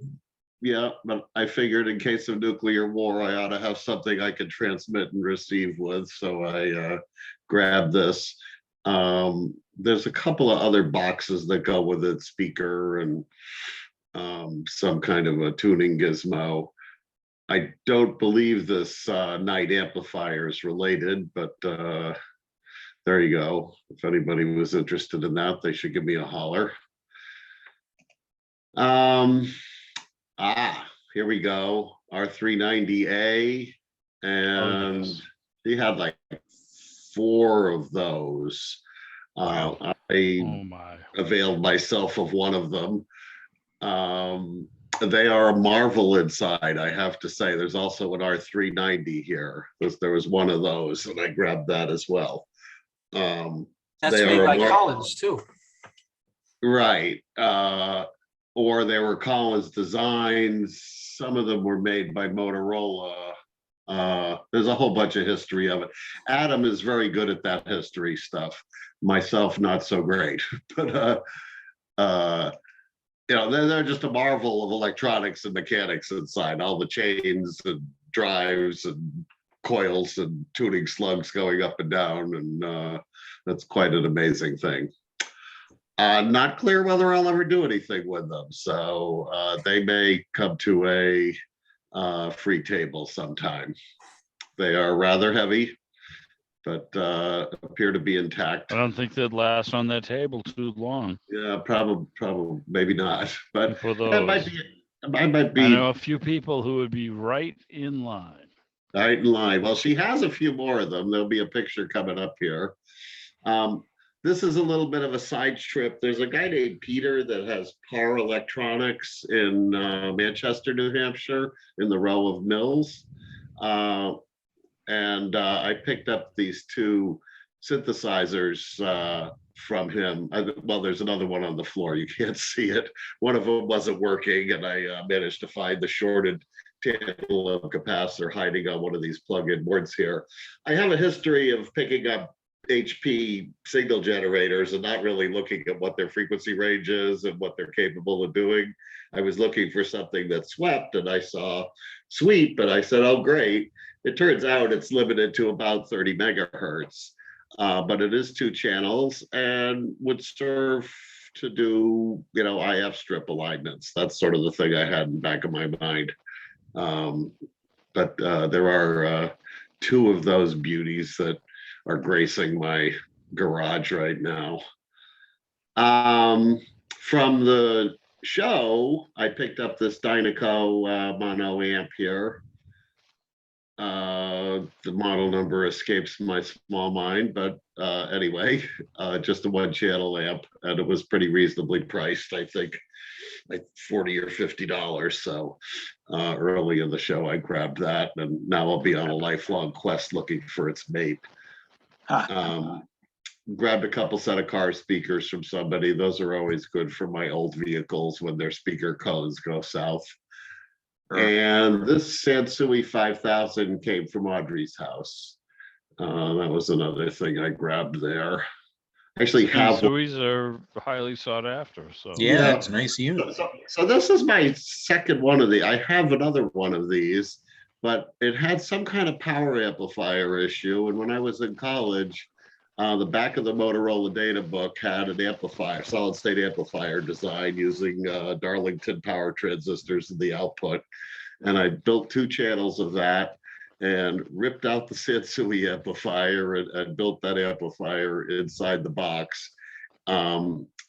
Yeah, but I figured in case of nuclear war, I ought to have something I could transmit and receive with. So I grabbed this. There's a couple of other boxes that go with it, speaker and some kind of a tuning gizmo. I don't believe this night amplifier is related, but there you go. If anybody was interested in that, they should give me a holler. Here we go. R390A, and he had like 4 of those. I availed myself of one of them. They are a marvel inside, I have to say. There's also an R390 here. There was one of those, and I grabbed that as well. That's made by Collins too. Right. Or they were Collins designs. Some of them were made by Motorola. There's a whole bunch of history of it. Adam is very good at that history stuff. Myself, not so great. But you know, they're just a marvel of electronics and mechanics inside. All the chains and drives and coils and tuning slugs going up and down, and that's quite an amazing thing. Not clear whether I'll ever do anything with them, so they may come to a free table sometime. They are rather heavy, but appear to be intact. I don't think they'd last on that table too long. Yeah, probably, maybe not. But For those. that might be. I know a few people who would be right in line. Right in line. Well, she has a few more of them. There'll be a picture coming up here. This is a little bit of a side trip. There's a guy named Peter that has Par Electronics in Manchester, New Hampshire, in the row of mills. And I picked up these 2 synthesizers from him. Well, there's another one on the floor. You can't see it. One of them wasn't working, and I managed to find the shorted tandem capacitor hiding on one of these plug-in boards here. I have a history of picking up HP signal generators and not really looking at what their frequency range is and what they're capable of doing. I was looking for something that swept, and I saw sweep, and I said, oh, great. It turns out it's limited to about 30 megahertz, but it is 2 channels and would serve to do, you know, IF strip alignments. That's sort of the thing I had in the back of my mind. But there are 2 of those beauties that are gracing my garage right now. From the show, I picked up this Dynaco Mono Amp here. The model number escapes my small mind, but anyway, just a 1-channel amp, and it was pretty reasonably priced, I think, like $40 or $50. So early in the show. I grabbed that, and now I'll be on a lifelong quest looking for its mate. Grabbed a couple set of car speakers from somebody. Those are always good for my old vehicles when their speaker codes go south. And this Sansui 5000 came from Audrey's house. That was another thing I grabbed there. Actually, Sansuis are highly sought after. So yeah, it's a nice unit. So this is my second one of the. I have another one of these, but it had some kind of power amplifier issue. And when I was in college, the back of the Motorola data book had an amplifier, solid state amplifier design using Darlington power transistors in the output. And I built 2 channels of that and ripped out the Sansui amplifier and built that amplifier inside the box.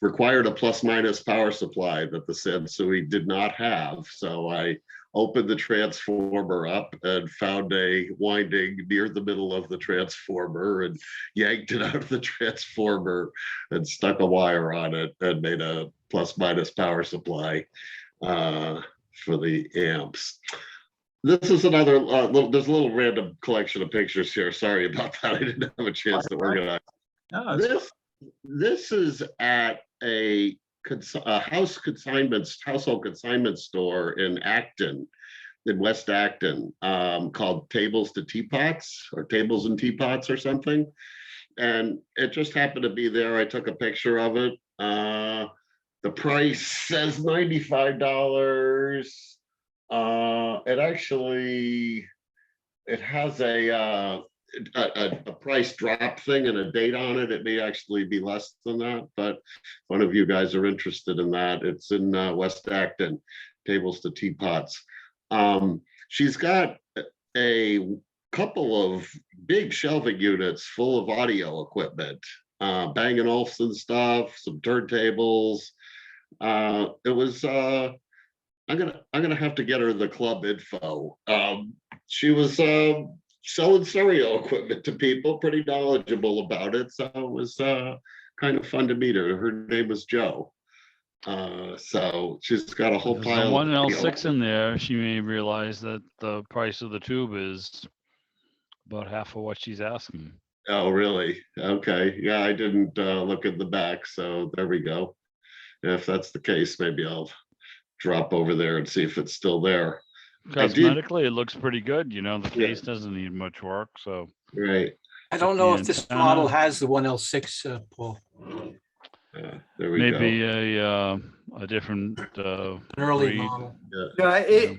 Required a plus minus power supply that the Sansui did not have. So I opened the transformer up and found a winding near the middle of the transformer and yanked it out of the transformer and stuck a wire on it and made a plus minus power supply for the amps. This is another there's a little random collection of pictures here. Sorry about that. I didn't have a chance to organize. No, This is at a household consignment store in Acton, in West Acton, called Tables to Teapots or Tables and Teapots or something. And it just happened to be there. I took a picture of it. The price says $95. It has a price drop thing and a date on it. It may actually be less than that, but if one of you guys are interested in that, it's in West Acton, Tables to Teapots. She's got a couple of big shelving units full of audio equipment, Bang & Olufsen stuff, some turntables. It was I'm gonna have to get her the club info. She was selling stereo equipment to people, pretty knowledgeable about it. So it was kind of fun to meet her. Her name was Jo. So she's got a whole There's pile. the 1L6 in there. She may realize that the price of the tube is about half of what she's asking. Oh, really? Okay. Yeah, I didn't look at the back. So there we go. If that's the case, maybe I'll drop over there and see if it's still there. Cosmetically, it looks pretty good. You know, the case doesn't need much work. So right. I don't know if this model has the 1L6, Paul. There we maybe go. a different An early breed. model. Yeah,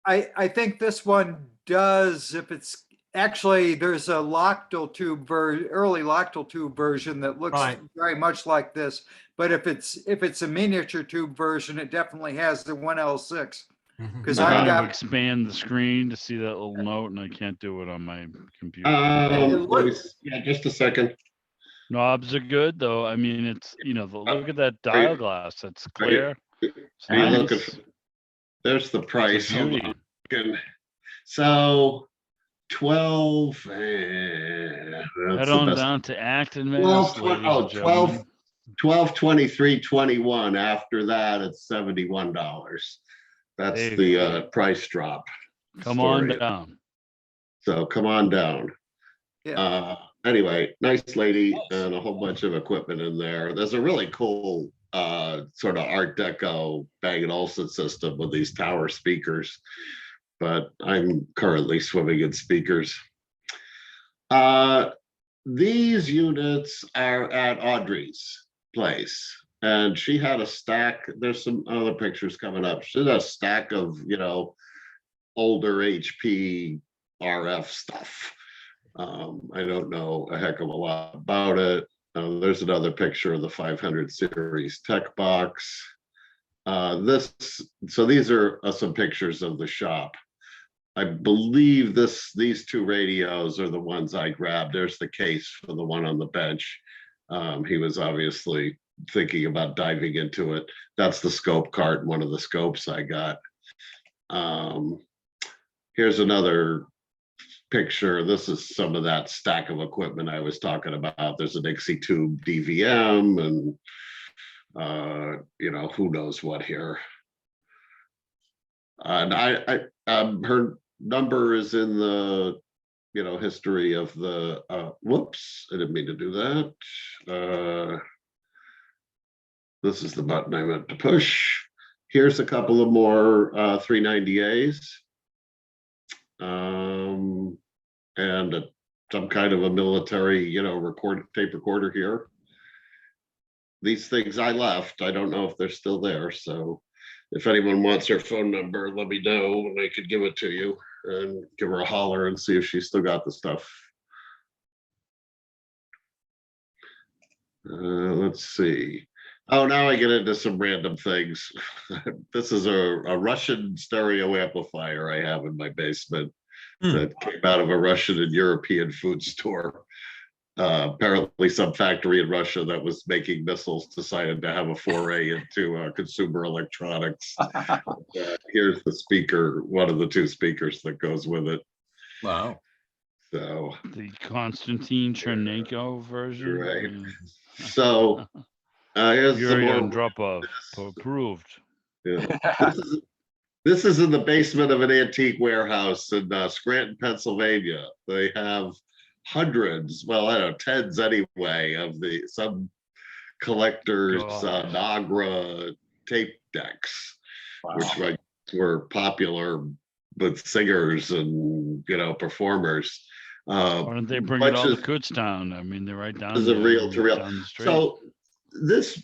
I think this one does. If it's actually, there's a Loctile tube early Loctile tube version that looks very much like this. But if it's a miniature tube version, it definitely has the 1L6. Because I'm I trying got to expand the screen to see that little note, and I can't do it on my computer. Yeah, just a second. Knobs are good though. I mean, it's look at that dial glass. That's clear. It's Are you nice. looking for, there's the price. beauty. So 12. Head on down to Acton, Mass. 12/23/21. After that, it's $71. That's the price drop. Come on down. So come on down. Yeah. Anyway, nice lady and a whole bunch of equipment in there. There's a really cool sort of Art Deco Bang & Olufsen system with these tower speakers, but I'm currently swimming in speakers. These units are at Audrey's place, and she had a stack. There's some other pictures coming up. She had a stack of, older HP RF stuff. I don't know a heck of a lot about it. There's another picture of the 500 series tech box. So these are some pictures of the shop. I believe these 2 radios are the ones I grabbed. There's the case for the one on the bench. He was obviously thinking about diving into it. That's the scope cart, one of the scopes I got. Here's another picture. This is some of that stack of equipment I was talking about. There's a Dixie tube DVM and who knows what here. And Her number is in the, history of the, whoops, I didn't mean to do that. This is the button I meant to push. Here's a couple of more 390As. And some kind of a military, tape recorder here. These things I left, I don't know if they're still there. So if anyone wants her phone number, let me know and I could give it to you and give her a holler and see if she's still got the stuff. Let's see. Oh, now I get into some random things. This is a Russian stereo amplifier I have in my basement that came out of a Russian and European food store. Apparently some factory in Russia that was making missiles decided to have a foray into consumer electronics. Here's the speaker, one of the two speakers that goes with it. Wow. So the Konstantin Chernenko version. Right. So here's some Yuri more. Andropov approved. Yeah. This is in the basement of an antique warehouse in Scranton, Pennsylvania. They have hundreds, well, I don't know, tens anyway, of some collectors' Nagra tape decks, which were popular with singers and performers. Why don't they bring it all to Kutztown? I mean, they're right down. This is a reel to reel. So this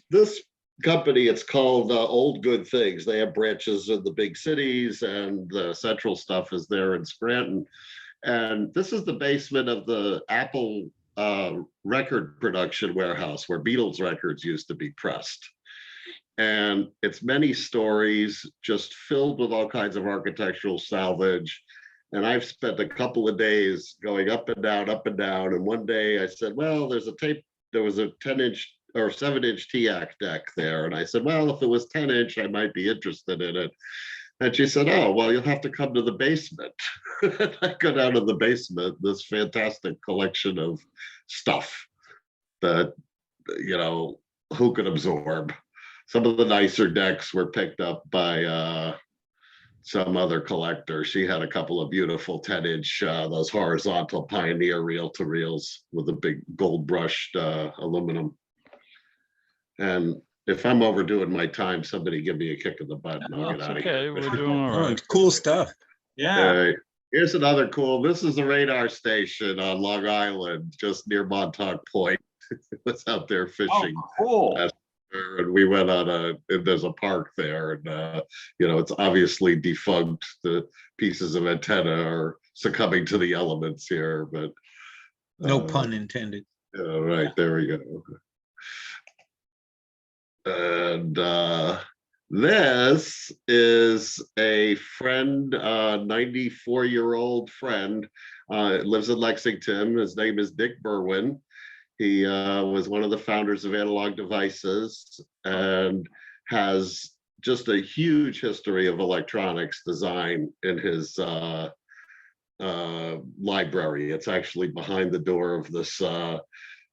company, it's called Old Good Things. They have branches in the big cities, and the central stuff is there in Scranton. And this is the basement of the Apple record production warehouse where Beatles records used to be pressed. And it's many stories, just filled with all kinds of architectural salvage. And I've spent a couple of days going up and down. And one day I said, well, there was a 10-inch or 7-inch TAC deck there. And I said, well, if it was 10-inch, I might be interested in it. And she said, oh, well, you'll have to come to the basement. I go down to the basement, this fantastic collection of stuff that, who could absorb. Some of the nicer decks were picked up by some other collector. She had a couple of beautiful 10-inch, those horizontal Pioneer reel-to-reels with a big gold brushed aluminum. And if I'm overdoing my time, somebody give me a kick in the butt and I'll get out of here. We're doing all right. Cool stuff. Yeah. Here's another cool. This is the radar station on Long Island, just near Montauk Point. It was out there fishing. Oh, cool. And we went on there's a park there, and it's obviously defunct. The pieces of antenna are succumbing to the elements here, but no pun intended. Right, there we go. And this is a friend, 94-year-old friend, lives in Lexington. His name is Dick Berwin. He was one of the founders of Analog Devices and has just a huge history of electronics design in his library. It's actually behind the door of this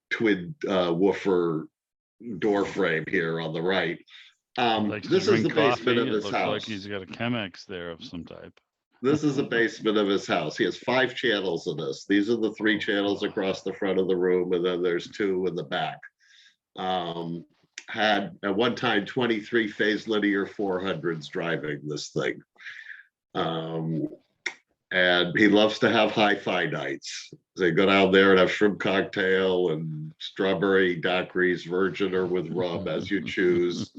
twin woofer door frame here on the right. This is the basement of his house. Looks like he's got a Chemex there of some type. This is the basement of his house. He has 5 channels of this. These are the 3 channels across the front of the room, and then there's 2 in the back. Had at one time 23 phase linear 400s driving this thing. And he loves to have hi-fi nights. They go down there and have shrimp cocktail and strawberry daiquiris, virgin or with rum, as you choose.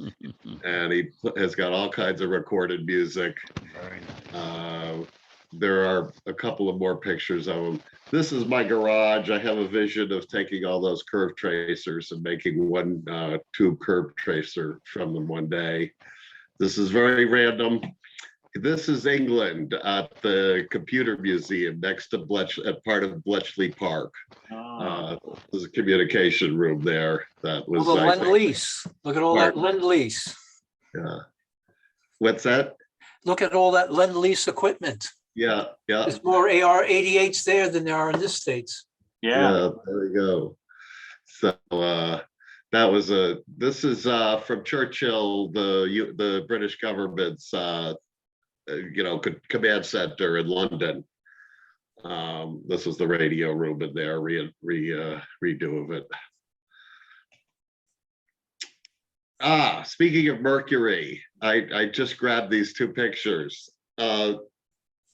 And he has got all kinds of recorded music. Very nice. There are a couple of more pictures of him. This is my garage. I have a vision of taking all those curve tracers and making one tube curve tracer from them one day. This is very random. This is England at the Computer Museum next to at part of Bletchley Park. There's a communication room there. That was the Lend-Lease. Look at all that Lend-Lease. Yeah. What's that? Look at all that Lend-Lease equipment. Yeah. There's more AR-88s there than there are in the States. Yeah, there we go. So this is from Churchill, the British government's command center in London. This was the radio room in there, redo of it. Speaking of Mercury, I just grabbed these two pictures.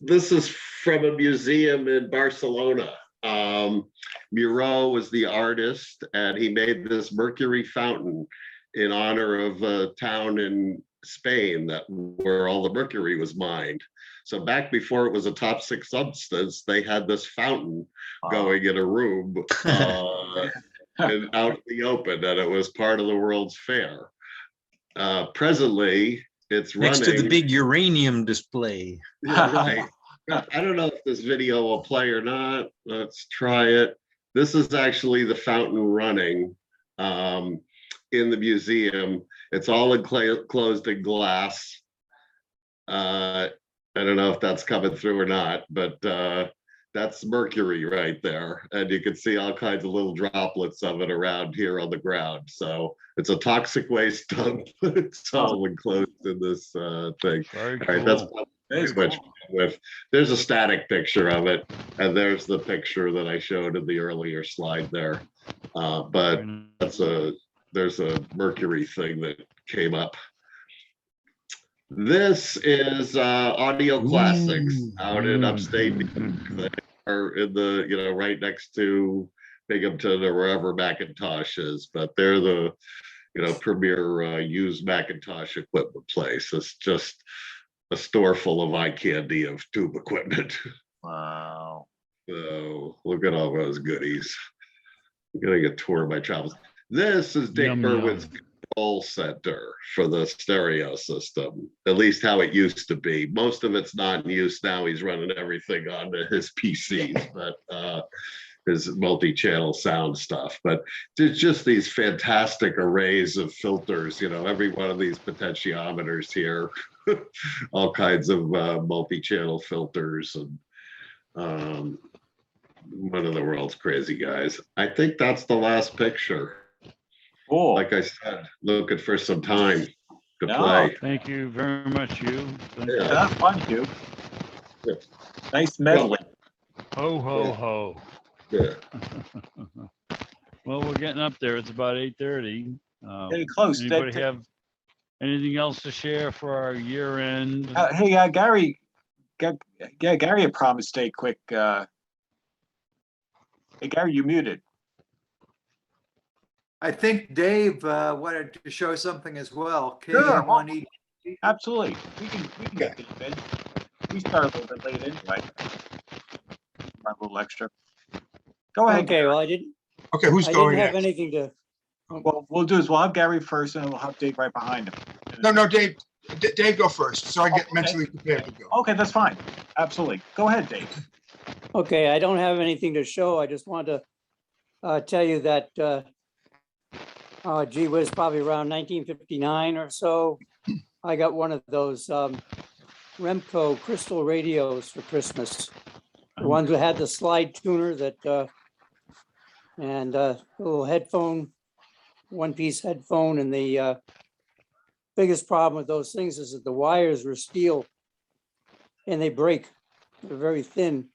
This is from a museum in Barcelona. Miró was the artist, and he made this Mercury Fountain in honor of a town in Spain where all the mercury was mined. So back before it was a top 6 substance, they had this fountain going in a room and out in the open, and it was part of the World's Fair. Presently, it's running next to the big uranium display. Yeah, I don't know if this video will play or not. Let's try it. This is actually the fountain running in the museum. It's all enclosed in glass. I don't know if that's coming through or not, but that's mercury right there. And you can see all kinds of little droplets of it around here on the ground. So it's a toxic waste dump. It's all enclosed in this thing. Very all right, cool. that's much with. There's a static picture of it, and there's the picture that I showed in the earlier slide there. But there's a mercury thing that came up. This is Audio Classics out in upstate. They are in the, right next to Binghamton or wherever Macintosh is, but they're the, premier used Macintosh equipment place. It's just a store full of eye candy of tube equipment. Wow. So look at all those goodies. I'm getting a tour of my travels. This is Dick Berwin's control center for the stereo system, at least how it used to be. Most of it's not in use now. He's running everything on his PCs, but his multi-channel sound stuff. But there's just these fantastic arrays of filters, every one of these potentiometers here, all kinds of multi-channel filters, and one of the world's crazy guys. I think that's the last picture. Cool. Like I said, looking for some time to play. Thank you very much, Hugh. Yeah, that's fun, Hugh. Yeah. Nice medley. Ho, ho, ho. Yeah. Well, we're getting up there. It's about 8:30. Getting close. Anybody have anything else to share for our year end? Hey, Gary. Gary had promised to stay quick. Hey, Gary, you muted. I think Dave wanted to show something as well. Sure. Absolutely. We can get Dave in. We start a little bit late anyway. A little extra. Go ahead. Okay, well, I didn't. Okay, who's going I didn't have next? anything to. What we'll do is we'll have Gary first, and we'll have Dave right behind him. No, Dave. Dave, go first, so I get mentally prepared to go. Okay, that's fine. Absolutely. Go ahead, Dave. Okay, I don't have anything to show. I just want to tell you that, gee whiz, probably around 1959 or so, I got one of those Remco crystal radios for Christmas. The ones that had the slide tuner that, and a little headphone, one-piece headphone. And the biggest problem with those things is that the wires were steel and they break. They're very thin.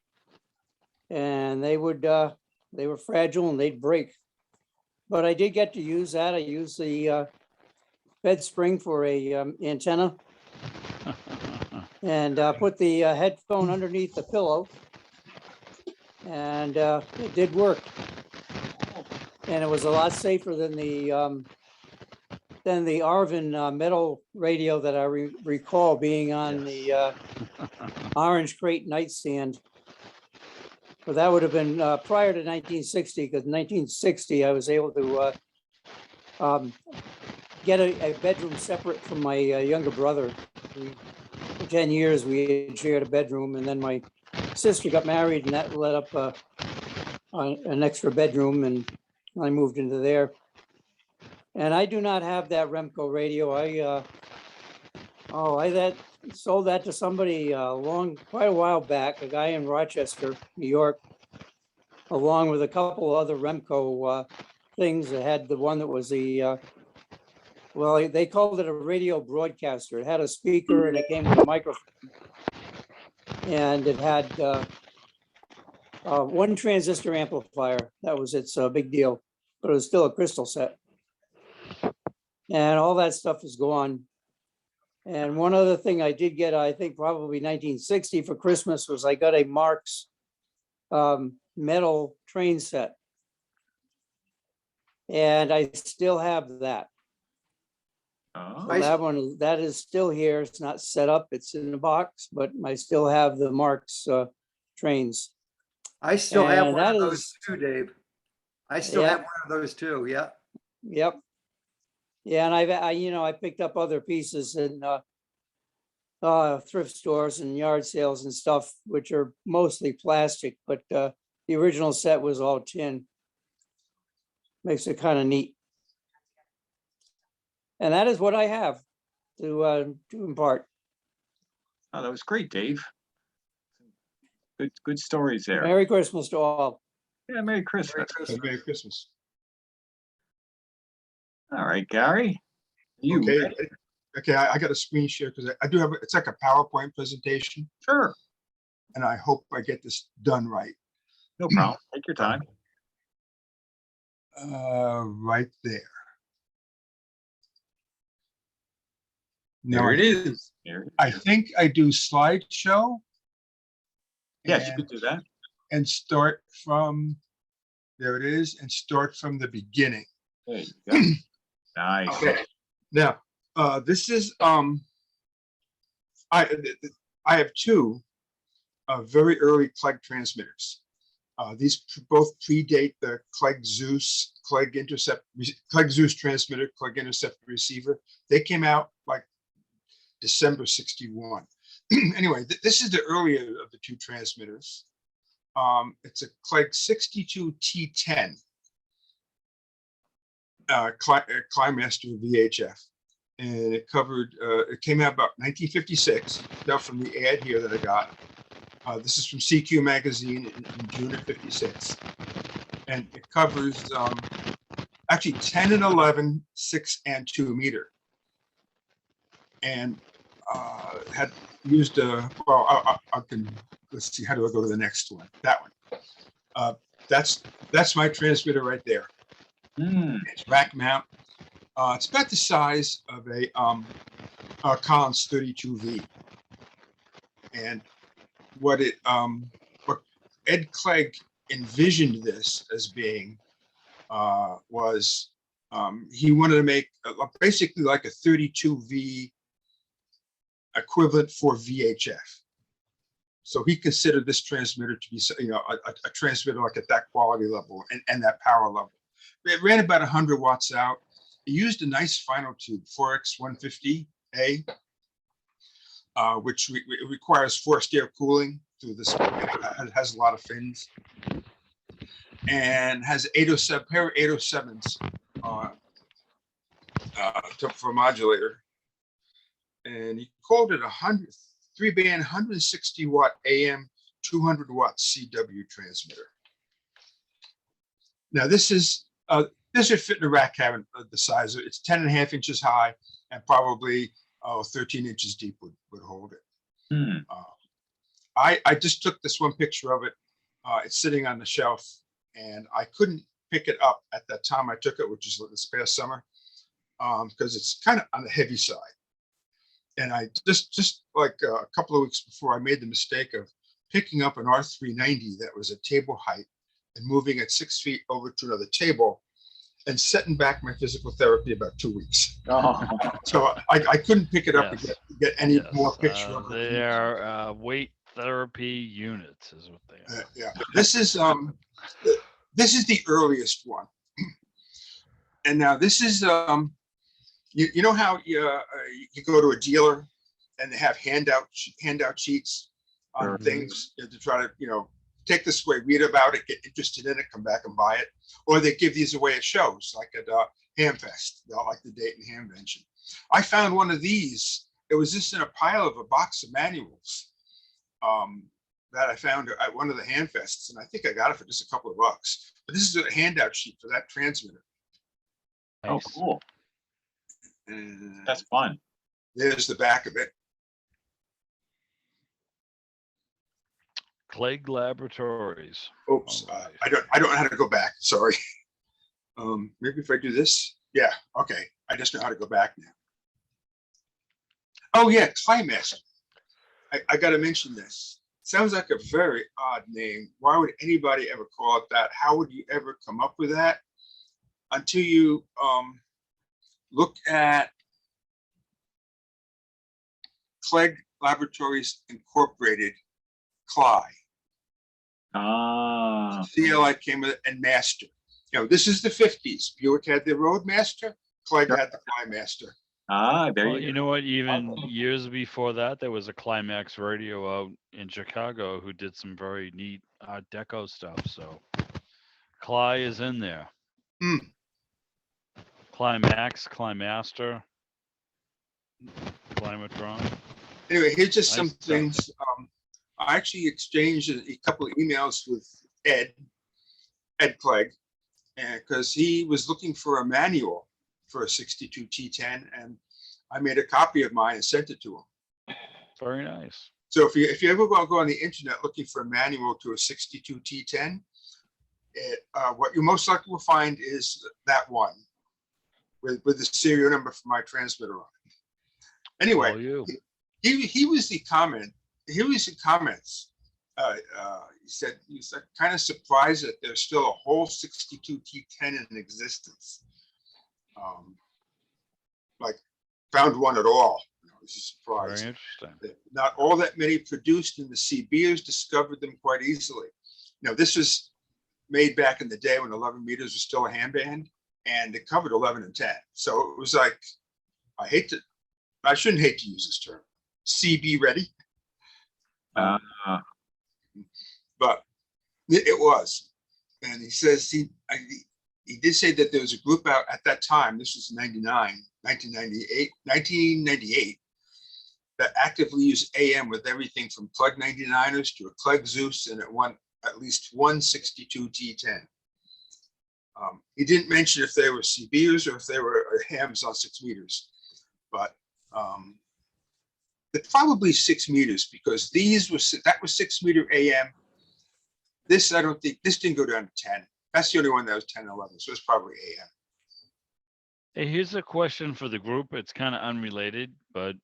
And they were fragile and they'd break. But I did get to use that. I used the bed spring for a antenna and put the headphone underneath the pillow, and it did work. And it was a lot safer than the Arvin metal radio that I recall being on the orange crate nightstand. But that would have been prior to 1960, because in 1960, I was able to get a bedroom separate from my younger brother. For 10 years, we had shared a bedroom, and then my sister got married, and that led up an extra bedroom, and I moved into there. And I do not have that Remco radio. I sold that to somebody quite a while back, a guy in Rochester, New York, along with a couple other Remco things. That had the one that was the Well, they called it a radio broadcaster. It had a speaker and it came with a microphone. And it had one transistor amplifier. That was its big deal, but it was still a crystal set. And all that stuff is gone. And one other thing I did get, I think probably 1960 for Christmas, was I got a Marx metal train set. And I still have that. Oh, So that one, that is still here. It's not set up. It's in a box, but I still have the Marx trains. I still have And one that of those is- too, Dave. I still Yeah. have one of those too, yeah. Yep. Yeah, and I picked up other pieces in thrift stores and yard sales and stuff, which are mostly plastic, but the original set was all tin. Makes it kind of neat. And that is what I have to impart. Oh, that was great, Dave. Good stories there. Merry Christmas to all. Yeah, Merry Christmas. Merry Christmas. All right, Gary. You Okay, ready? okay, I got a screen share because I do have, it's like a PowerPoint presentation. Sure. And I hope I get this done right. No problem. Take your time. Right there. There it is. I think I do slideshow. Yes, you and- could do that. And start from, there it is, and start from the beginning. There you go. Nice. Okay. Now, this is I have two very early Clegg transmitters. These both predate the Clegg Zeus, Clegg Zeus transmitter, Clegg intercept receiver. They came out like December '61. Anyway, this is the earlier of the two transmitters. It's a Clegg 62T10 Climaster VHF, and it covered. It came out about 1956. Now from the ad here that I got. This is from CQ magazine in June of '56, and it covers actually 10 and 11, 6 and 2 meter, and had used a well. I can let's see. How do I go to the next one? That one. That's my transmitter right there. It's rack mount. It's about the size of a Collins 32V, and what Ed Clegg envisioned this as being was he wanted to make basically like a 32V equivalent for VHF. So he considered this transmitter to be, a transmitter like at that quality level and that power level. It ran about 100 watts out. It used a nice final tube, 4X150A, which requires forced air cooling through this. It has a lot of fins and has 807 pair of 807s for modulator. And he called it 3-band 160 watt AM 200 watt CW transmitter. Now this would fit in a rack cabinet the size of it's 10.5 inches high and probably 13 inches deep would hold it. I just took this one picture of it. It's sitting on the shelf, and I couldn't pick it up at that time I took it, which is this past summer, because it's kind of on the heavy side. And I just like a couple of weeks before, I made the mistake of picking up an R390 that was at table height and moving it 6 feet over to another table and setting back my physical therapy about 2 weeks. Oh. So I couldn't pick it up and get any more picture of it. They are weight therapy units is what they are. Yeah, this is the earliest one. And now this is you know how you go to a dealer and they have handout sheets on things to try to take this away, read about it, get interested in it, come back and buy it, or they give these away at shows like at Hamfest, like the Dayton Hamvention. I found one of these. It was just in a pile of a box of manuals that I found at one of the Hamfests, and I think I got it for just a couple of bucks. But this is a handout sheet for that transmitter. Oh, cool. And That's fun. there's the back of it. Clegg Laboratories. Oops, All right. I don't know how to go back. Sorry. Maybe if I do this. Yeah, okay. I just know how to go back now. Oh yeah, Climax. I got to mention this. Sounds like a very odd name. Why would anybody ever call it that? How would you ever come up with that? Until you look at Clegg Laboratories Incorporated, CLI. CLI came with it, and Master. You know, this is the 50s. Buick had the Roadmaster, Clegg had the Climaster. There Well, you know what? Even years before that, there was a Climax radio out in Chicago who did some very neat Art Deco stuff. So Cly is in there. Climax, Climaster, Climatron. Anyway, here's just Nice some stuff. things. I actually exchanged a couple of emails with Ed Clegg, and because he was looking for a manual for a 62 T10, and I made a copy of mine and sent it to him. Very nice. So if you ever want to go on the internet looking for a manual to a 62 T10, what you most likely will find is that one with the serial number for my transmitter on it. Anyway, he was the comment. Here was the comments. He said he was kind of surprised that there's still a whole 62 T10 in existence. Like found one at all. You know, it was a surprise. Very interesting. Not all that many produced, and the CBers discovered them quite easily. Now, this was made back in the day when 11 meters was still a handband, and it covered 11 and 10. So it was like, I shouldn't hate to use this term, CB ready. But it was. And he says he did say that there was a group out at that time, this was 1998, that actively used AM with everything from Clegg 99ers to a Clegg Zeus, and it won at least 162 T10. He didn't mention if they were CBers or if they were hams on 6 meters, but they're probably 6 meters, because that was 6 meter AM. This, I don't think, this didn't go down to 10. That's the only one that was 10 and 11, so it's probably AM. Hey, here's a question for the group. It's kind of unrelated, but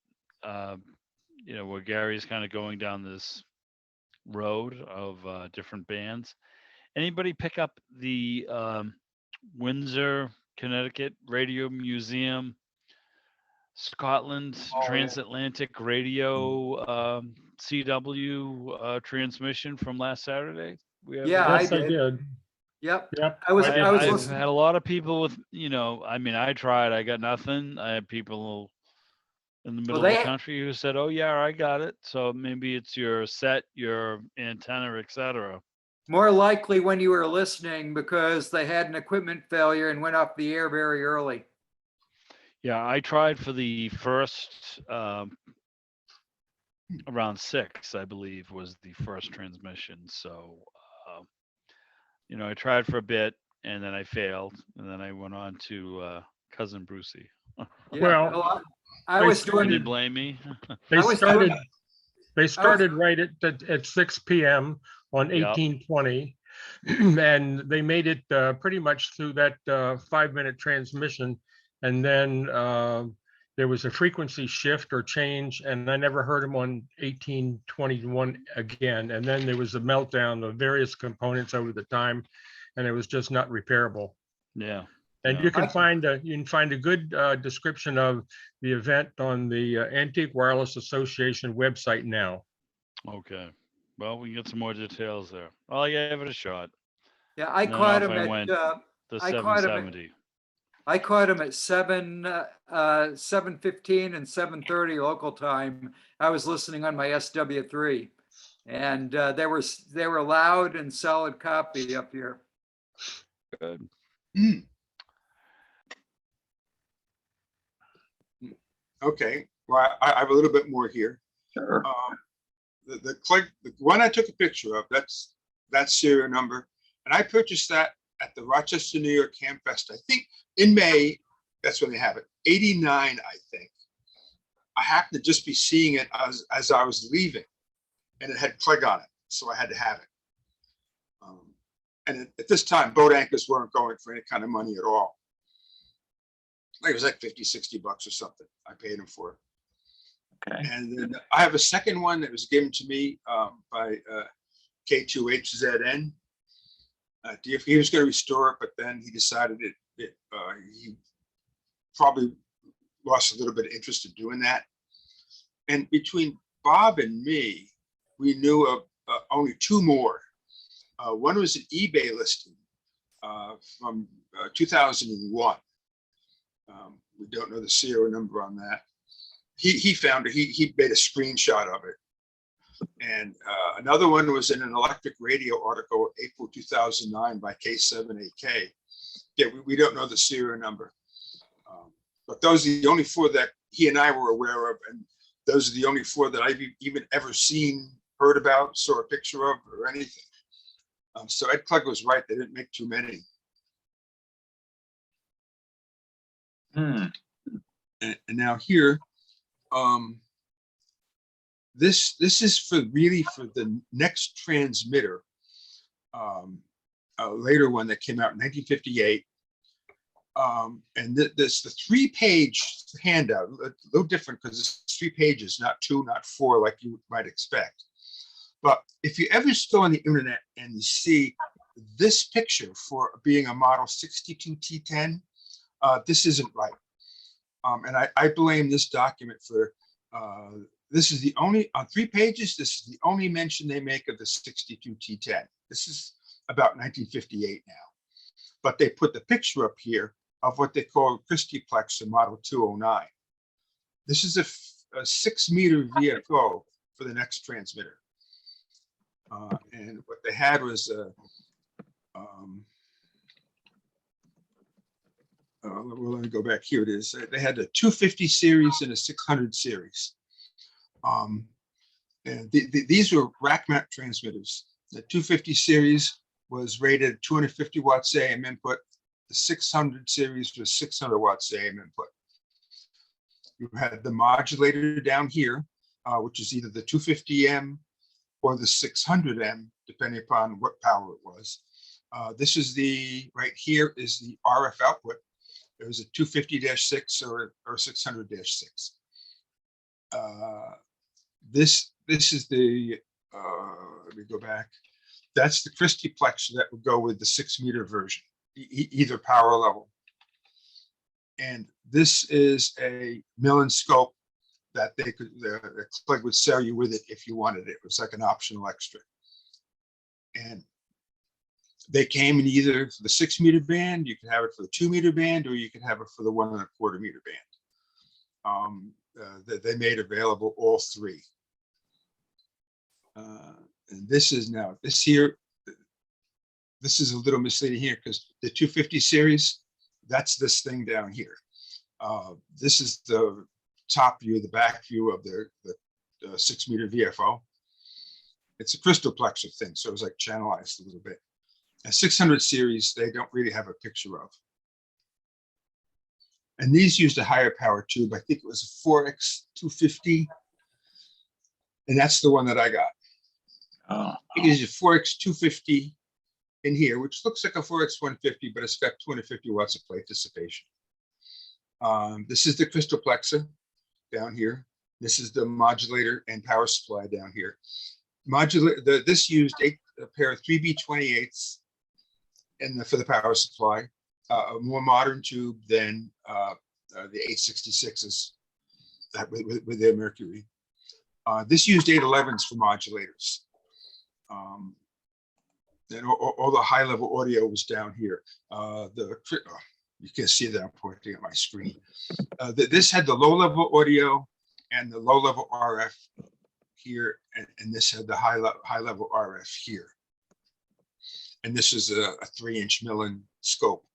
you know, where Gary's kind of going down this road of different bands. Anybody pick up the Windsor, Connecticut Radio Museum, Scotland Transatlantic Radio CW transmission from last Saturday? I did. Yep. I've had a lot of people with, you know, I mean, I tried, I got nothing. I had people in the middle of the country who said, oh yeah, I got it. So maybe it's your set, your antenna, etc. More likely when you were listening, because they had an equipment failure and went off the air very early. Yeah, I tried for the first, around 6, I believe, was the first transmission. So, you know, I tried for a bit and then I failed, and then I went on to Cousin Brucey. Well, I was doing. Can you blame me? They started right at 6 p.m. on 1820, and they made it pretty much through that 5-minute transmission, and then there was a frequency shift or change, and I never heard them on 1821 again. And then there was a meltdown of various components over the time, and it was just not repairable. Yeah. And you can find a good description of the event on the Antique Wireless Association website now. Okay. Well, we can get some more details there. Well, I gave it a shot. Yeah, I caught him at the 770. I caught him at 7:15 and 7:30 local time. I was listening on my SW3, and they were loud and solid copy up here. Good. Okay, well, I have a little bit more here. Sure. The one I took a picture of, that's serial number, and I purchased that at the Rochester, New York Ham Fest, I think in May That's when they have it. 89, I think. I happened to just be seeing it as I was leaving, and it had Clegg on it, so I had to have it. And at this time, boat anchors weren't going for any kind of money at all. Like, it was like 50, 60 bucks or something. I paid him for it. Okay. And then I have a second one that was given to me by K2HZN. He was going to restore it, but then he decided he probably lost a little bit of interest in doing that. And between Bob and me, we knew of only two more. One was an eBay listing from 2001. We don't know the serial number on that. He found it. He made a screenshot of it. And another one was in an electric radio article, April 2009 by K7AK. Yeah, we don't know the serial number. But those are the only four that he and I were aware of. And those are the only four that I've even ever seen, heard about, saw a picture of, or anything. So Ed Clegg was right. They didn't make too many. And now here, this is for the next transmitter, a later one that came out in 1958. And this the 3-page handout, a little different because it's 3 pages, not 2, not 4, like you might expect. But if you ever go on the internet and you see this picture for being a model 62T10, this isn't right. And I blame this document for, this is the only, on 3 pages, this is the only mention they make of the 62T10. This is about 1958 now. But they put the picture up here of what they call Quince Duplex in model 209. This is a 6-meter VFO for the next transmitter. And what they had was well, let me go back. Here it is. They had a 250 series and a 600 series. And these were rack mount transmitters. The 250 series was rated 250 watts AM input. The 600 series was 600 watts AM input. You had the modulator down here, which is either the 250M or the 600M, depending upon what power it was. This is right here is the RF output. It was a 250-6 or 600-6. This is the, let me go back. That's the Quince Duplex that would go with the 6-meter version, either power level. And this is a mill and scope that they could, the Clegg would sell you with it if you wanted it. It was like an optional extra. And they came in either for the 6-meter band, you could have it for the 2-meter band, or you could have it for the 1.25 meter band. They made available all 3. And this is now, this is a little misleading here because the 250 series, that's this thing down here. This is the top view, the back view of the 6-meter VFO. It's a crystal plexer thing, so it was like channelized a little bit. A 600 series, they don't really have a picture of. And these used a higher power tube. I think it was a 4X250. And that's the one that I got. It is a 4X250 in here, which looks like a 4X150, but it's got 250 watts of plate dissipation. This is the crystal plexer down here. This is the modulator and power supply down here. This used a pair of 3B28s for the power supply, a more modern tube than the 866s with their Mercury. This used 811s for modulators. And all the high-level audio was down here. You can see that I'm pointing at my screen. This had the low-level audio and the low-level RF here, and this had the high-level RF here. And this is a 3-inch Millen scope.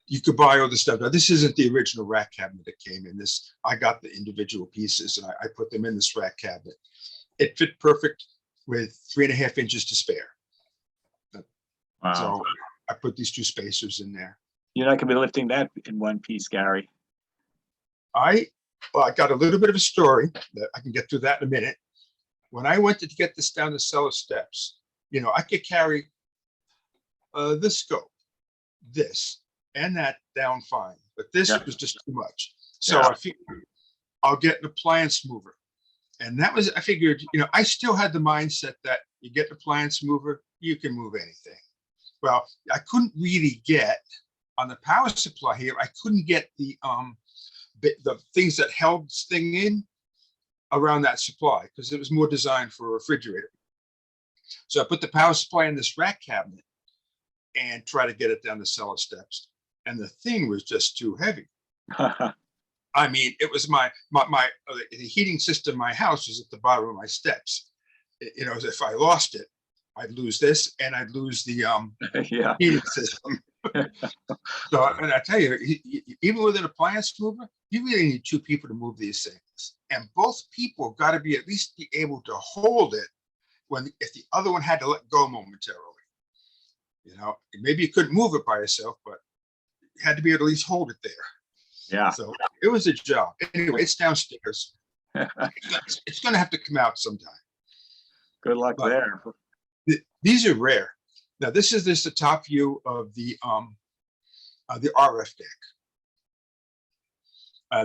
You could buy all this stuff. Now, this isn't the original rack cabinet that came in. I got the individual pieces and I put them in this rack cabinet. It fit perfect with 3.5 inches to spare. Wow. So I put these 2 spacers in there. You're not gonna be lifting that in one piece, Gary. I got a little bit of a story that I can get through that in a minute. When I went to get this down the cellar steps, I could carry this scope, this, and that down fine, but this was just too much. So I figured I'll get an appliance mover. And that was, I figured, I still had the mindset that you get an appliance mover, you can move anything. Well, I couldn't really get on the power supply here. I couldn't get the things that held this thing in around that supply because it was more designed for a refrigerator. So I put the power supply in this rack cabinet and try to get it down the cellar steps. And the thing was just too heavy. I mean, it was my the heating system in my house was at the bottom of my steps. If I lost it, I'd lose this and I'd lose the heating system. So, and I tell you, even with an appliance mover, you really need two people to move these things. And both people got to be at least be able to hold it if the other one had to let go momentarily. Maybe you couldn't move it by yourself, but you had to be able to at least hold it there. Yeah. So it was a job. Anyway, it's downstairs. It's going to have to come out sometime. Good luck there. These are rare. Now, this is the top view of the RF deck.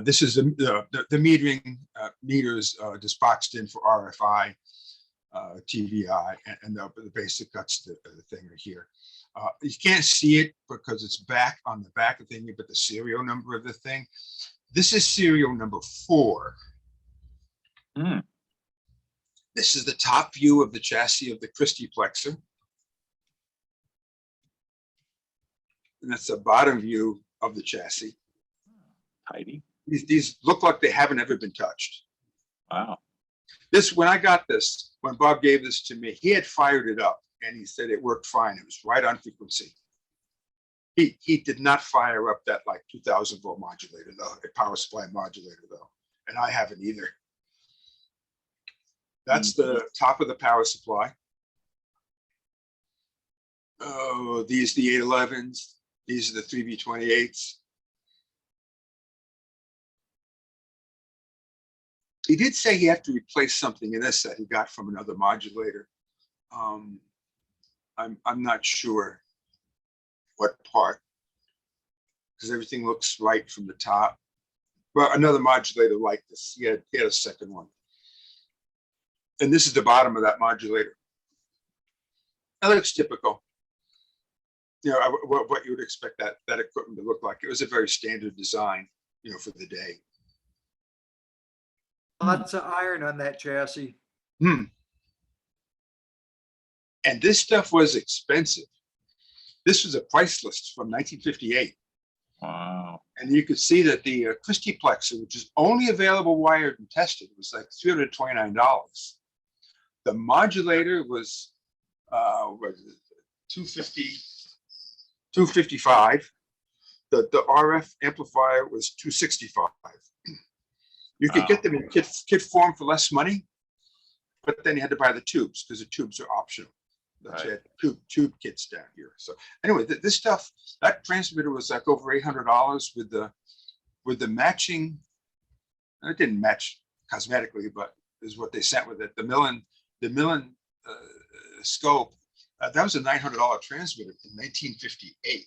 This is the metering meters just boxed in for RFI, TVI, and the basic guts of the thing are here. You can't see it because it's back on the back of the thing, but the serial number of the thing. This is serial number 4. This is the top view of the chassis of the Quince Duplexer. And that's the bottom view of the chassis. Tidy. These look like they haven't ever been touched. Wow. When I got this, when Bob gave this to me, he had fired it up and he said it worked fine. It was right on frequency. He did not fire up that like 2000 volt modulator though, a power supply modulator though. And I haven't either. That's the top of the power supply. Oh, these are the 811s. These are the 3V28s. He did say he had to replace something in this that he got from another modulator. I'm not sure what part, because everything looks right from the top. Well, another modulator like this. He had a second one. And this is the bottom of that modulator. That looks typical. What you would expect that equipment to look like. It was a very standard design, for the day. Lots of iron on that chassis. And this stuff was expensive. This was a price list from 1958. Wow. And you could see that the Quince Duplexer, which is only available wired and tested, was like $329. The modulator was $255. The RF amplifier was $265. You could get them in kit form for less money, but then you had to buy the tubes because the tubes are optional. That's right. Tube kits down here. So anyway, this stuff, that transmitter was like over $800 with the matching. It didn't match cosmetically, but is what they sent with it. The Millen scope. That was a $900 transmitter in 1958.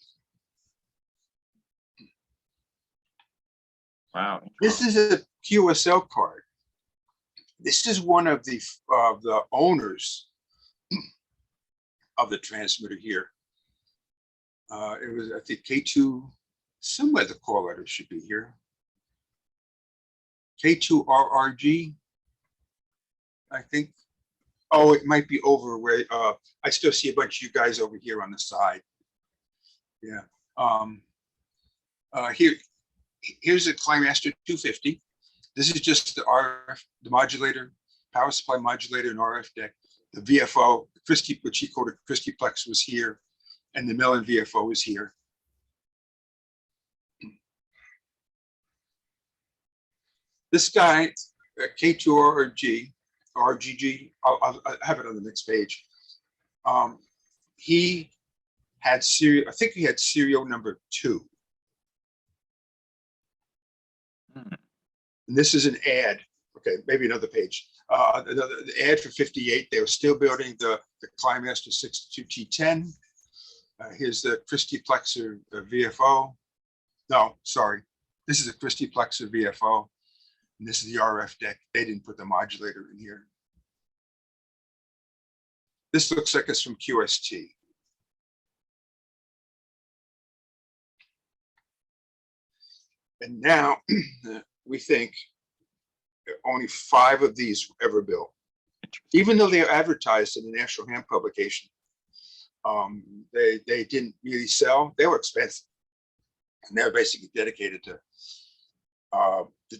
Wow. This is a QSL card. This is one of the owners of the transmitter here. It was, I think, K2, somewhere the call letter should be here. K2RRG, I think. Oh, it might be over where, I still see a bunch of you guys over here on the side. Yeah. Here's a Climaster 250. This is just the RF, the modulator, power supply modulator and RF deck. The VFO, which he called a Quince Duplex, was here, and the Millen VFO is here. This guy, K2RG, RGG, I'll have it on the next page. He had serial, I think he had serial number 2. And this is an ad. Okay, maybe another page. The ad for 58. They were still building the Climaster 62T10. Here's the Christie Plexer VFO. No, sorry. This is a Christie Plexer VFO. And this is the RF deck. They didn't put the modulator in here. This looks like it's from QST. And now we think only 5 of these were ever built. Even though they are advertised in the National Ham publication, they didn't really sell. They were expensive. And they're basically dedicated to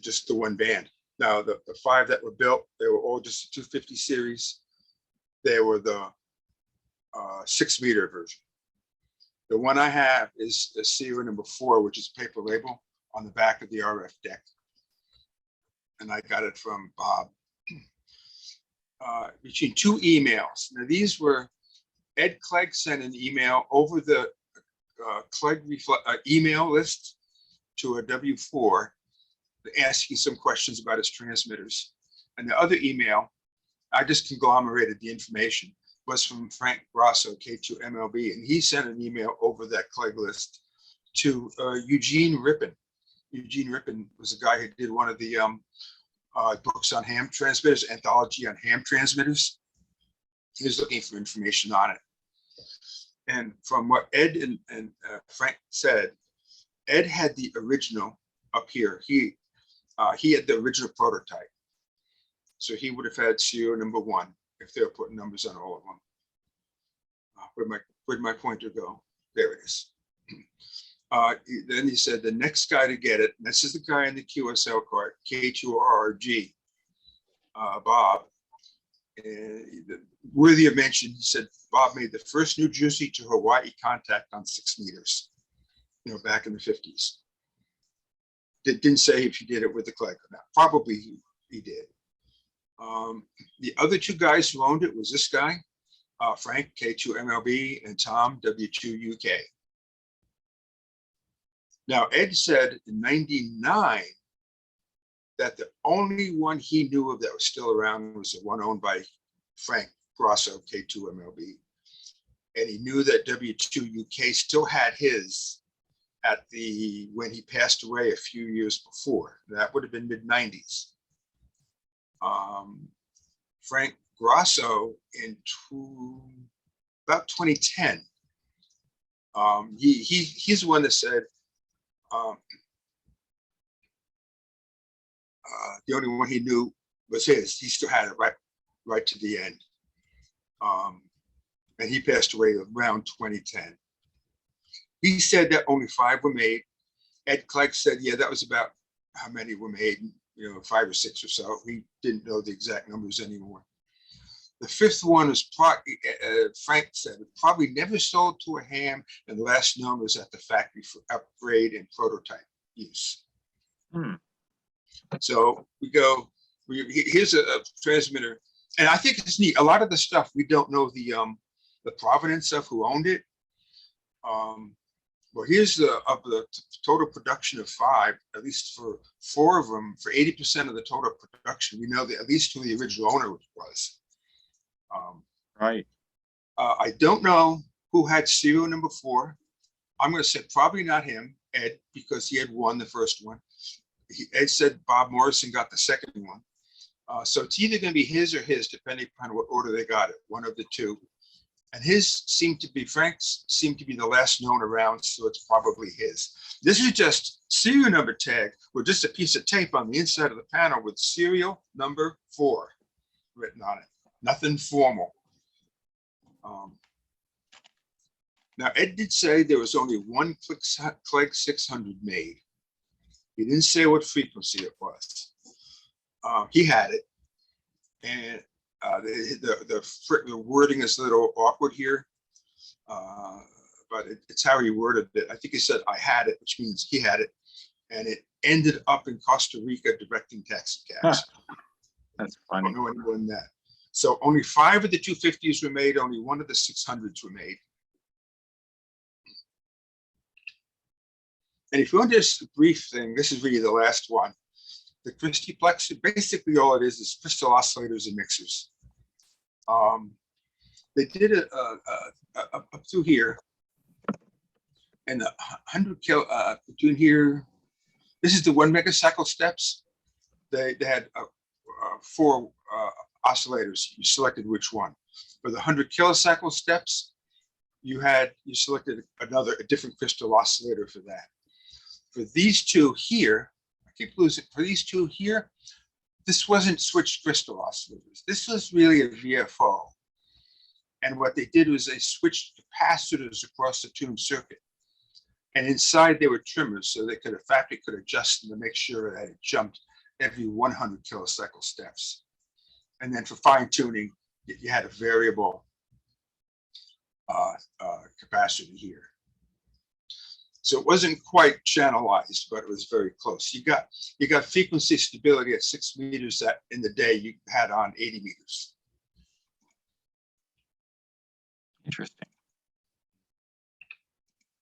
just the one band. Now, the 5 that were built, they were all just 250 series. They were the 6-meter version. The one I have is the serial number 4, which is paper label on the back of the RF deck. And I got it from Bob. Between 2 emails. Now, these were, Ed Clegg sent an email over the Clegg email list to a W4 asking some questions about his transmitters. And the other email, I just conglomerated the information, was from Frank Grosso, K2MLB, and he sent an email over that Clegg list to Eugene Rippin. Eugene Rippin was a guy who did one of the books on ham transmitters, anthology on ham transmitters. He was looking for information on it. And from what Ed and Frank said, Ed had the original up here. He had the original prototype. So he would have had serial number 1 if they were putting numbers on all of them. Where'd my pointer go? There it is. Then he said the next guy to get it, and this is the guy in the QSL card, K2RRG, Bob. Worthy of mention, he said Bob made the first New Jersey to Hawaii contact on 6 meters, back in the 50s. Didn't say if he did it with the Clegg or not. Probably he did. The other 2 guys who owned it was this guy, Frank, K2MLB, and Tom, W2UK. Now, Ed said in '99 that the only one he knew of that was still around was the one owned by Frank Grosso, K2MLB. And he knew that W2UK still had his when he passed away a few years before. That would have been mid-90s. Frank Grosso in about 2010, he's the one that said the only one he knew was his. He still had it right to the end. And he passed away around 2010. He said that only 5 were made. Ed Clegg said, yeah, that was about how many were made, 5 or 6 or so. He didn't know the exact numbers anymore. The 5th one was Frank said, it probably never sold to a ham, and the last known was at the factory for upgrade and prototype use. So here's a transmitter, and I think it's neat. A lot of the stuff we don't know the provenance of who owned it. Well, here's of the total production of 5, at least for 4 of them, for 80% of the total production, we know that at least who the original owner was. Right. I don't know who had serial number 4. I'm going to say probably not him, Ed, because he had won the first one. Ed said Bob Morrison got the second one. So it's either going to be his or his, depending upon what order they got it, one of the 2. And Frank's seemed to be the last known around, so it's probably his. This is just serial number tag with just a piece of tape on the inside of the panel with serial number 4 written on it. Nothing formal. Now, Ed did say there was only one Clegg 600 made. He didn't say what frequency it was. He had it, and the wording is a little awkward here, but it's how he worded it. I think he said, I had it, which means he had it, and it ended up in Costa Rica directing taxi cabs. That's funny. I don't know anyone that. So only 5 of the 250s were made, only 1 of the 600s were made. And if you want this brief thing, this is really the last one. the Quince Duplex. Basically, all it is crystal oscillators and mixers. They did it up through here, and the 100 kilo between here. This is the 1 megacycle steps. They had 4 oscillators. You selected which one. For the 100 kilocycle steps, you selected a different crystal oscillator for that. For these two here, I keep losing. For these two here, this wasn't switched crystal oscillators. This was really a VFO. And what they did was they switched capacitors across the tuned circuit. And inside they were trimmers, so they could, a factory could adjust them to make sure that it jumped every 100 kilocycle steps. And then for fine tuning, you had a variable capacitor here. So it wasn't quite channelized, but it was very close. You got frequency stability at 6 meters that in the day you had on 80 meters. Interesting.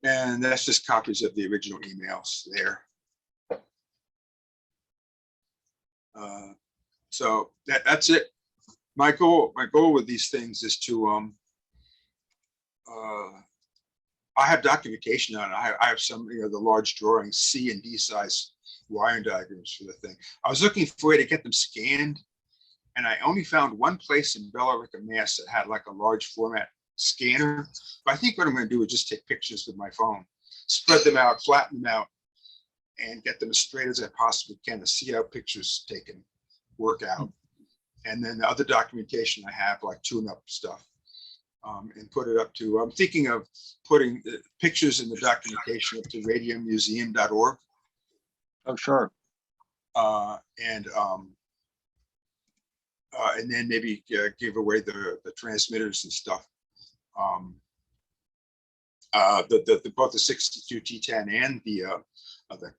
And that's just copies of the original emails there. So that's it. My goal with these things is to I have documentation on it. I have some, the large drawings, C and D size wiring diagrams for the thing. I was looking for a way to get them scanned, and I only found one place in Billerica, Mass that had like a large format scanner. But I think what I'm going to do is just take pictures with my phone, spread them out, flatten them out, and get them as straight as I possibly can to see how pictures taken work out. And then the other documentation I have, like tune-up stuff, and put it up to, I'm thinking of putting the pictures in the documentation up to radiomuseum.org. Oh, sure. And then maybe give away the transmitters and stuff. Both the 62 T10 and the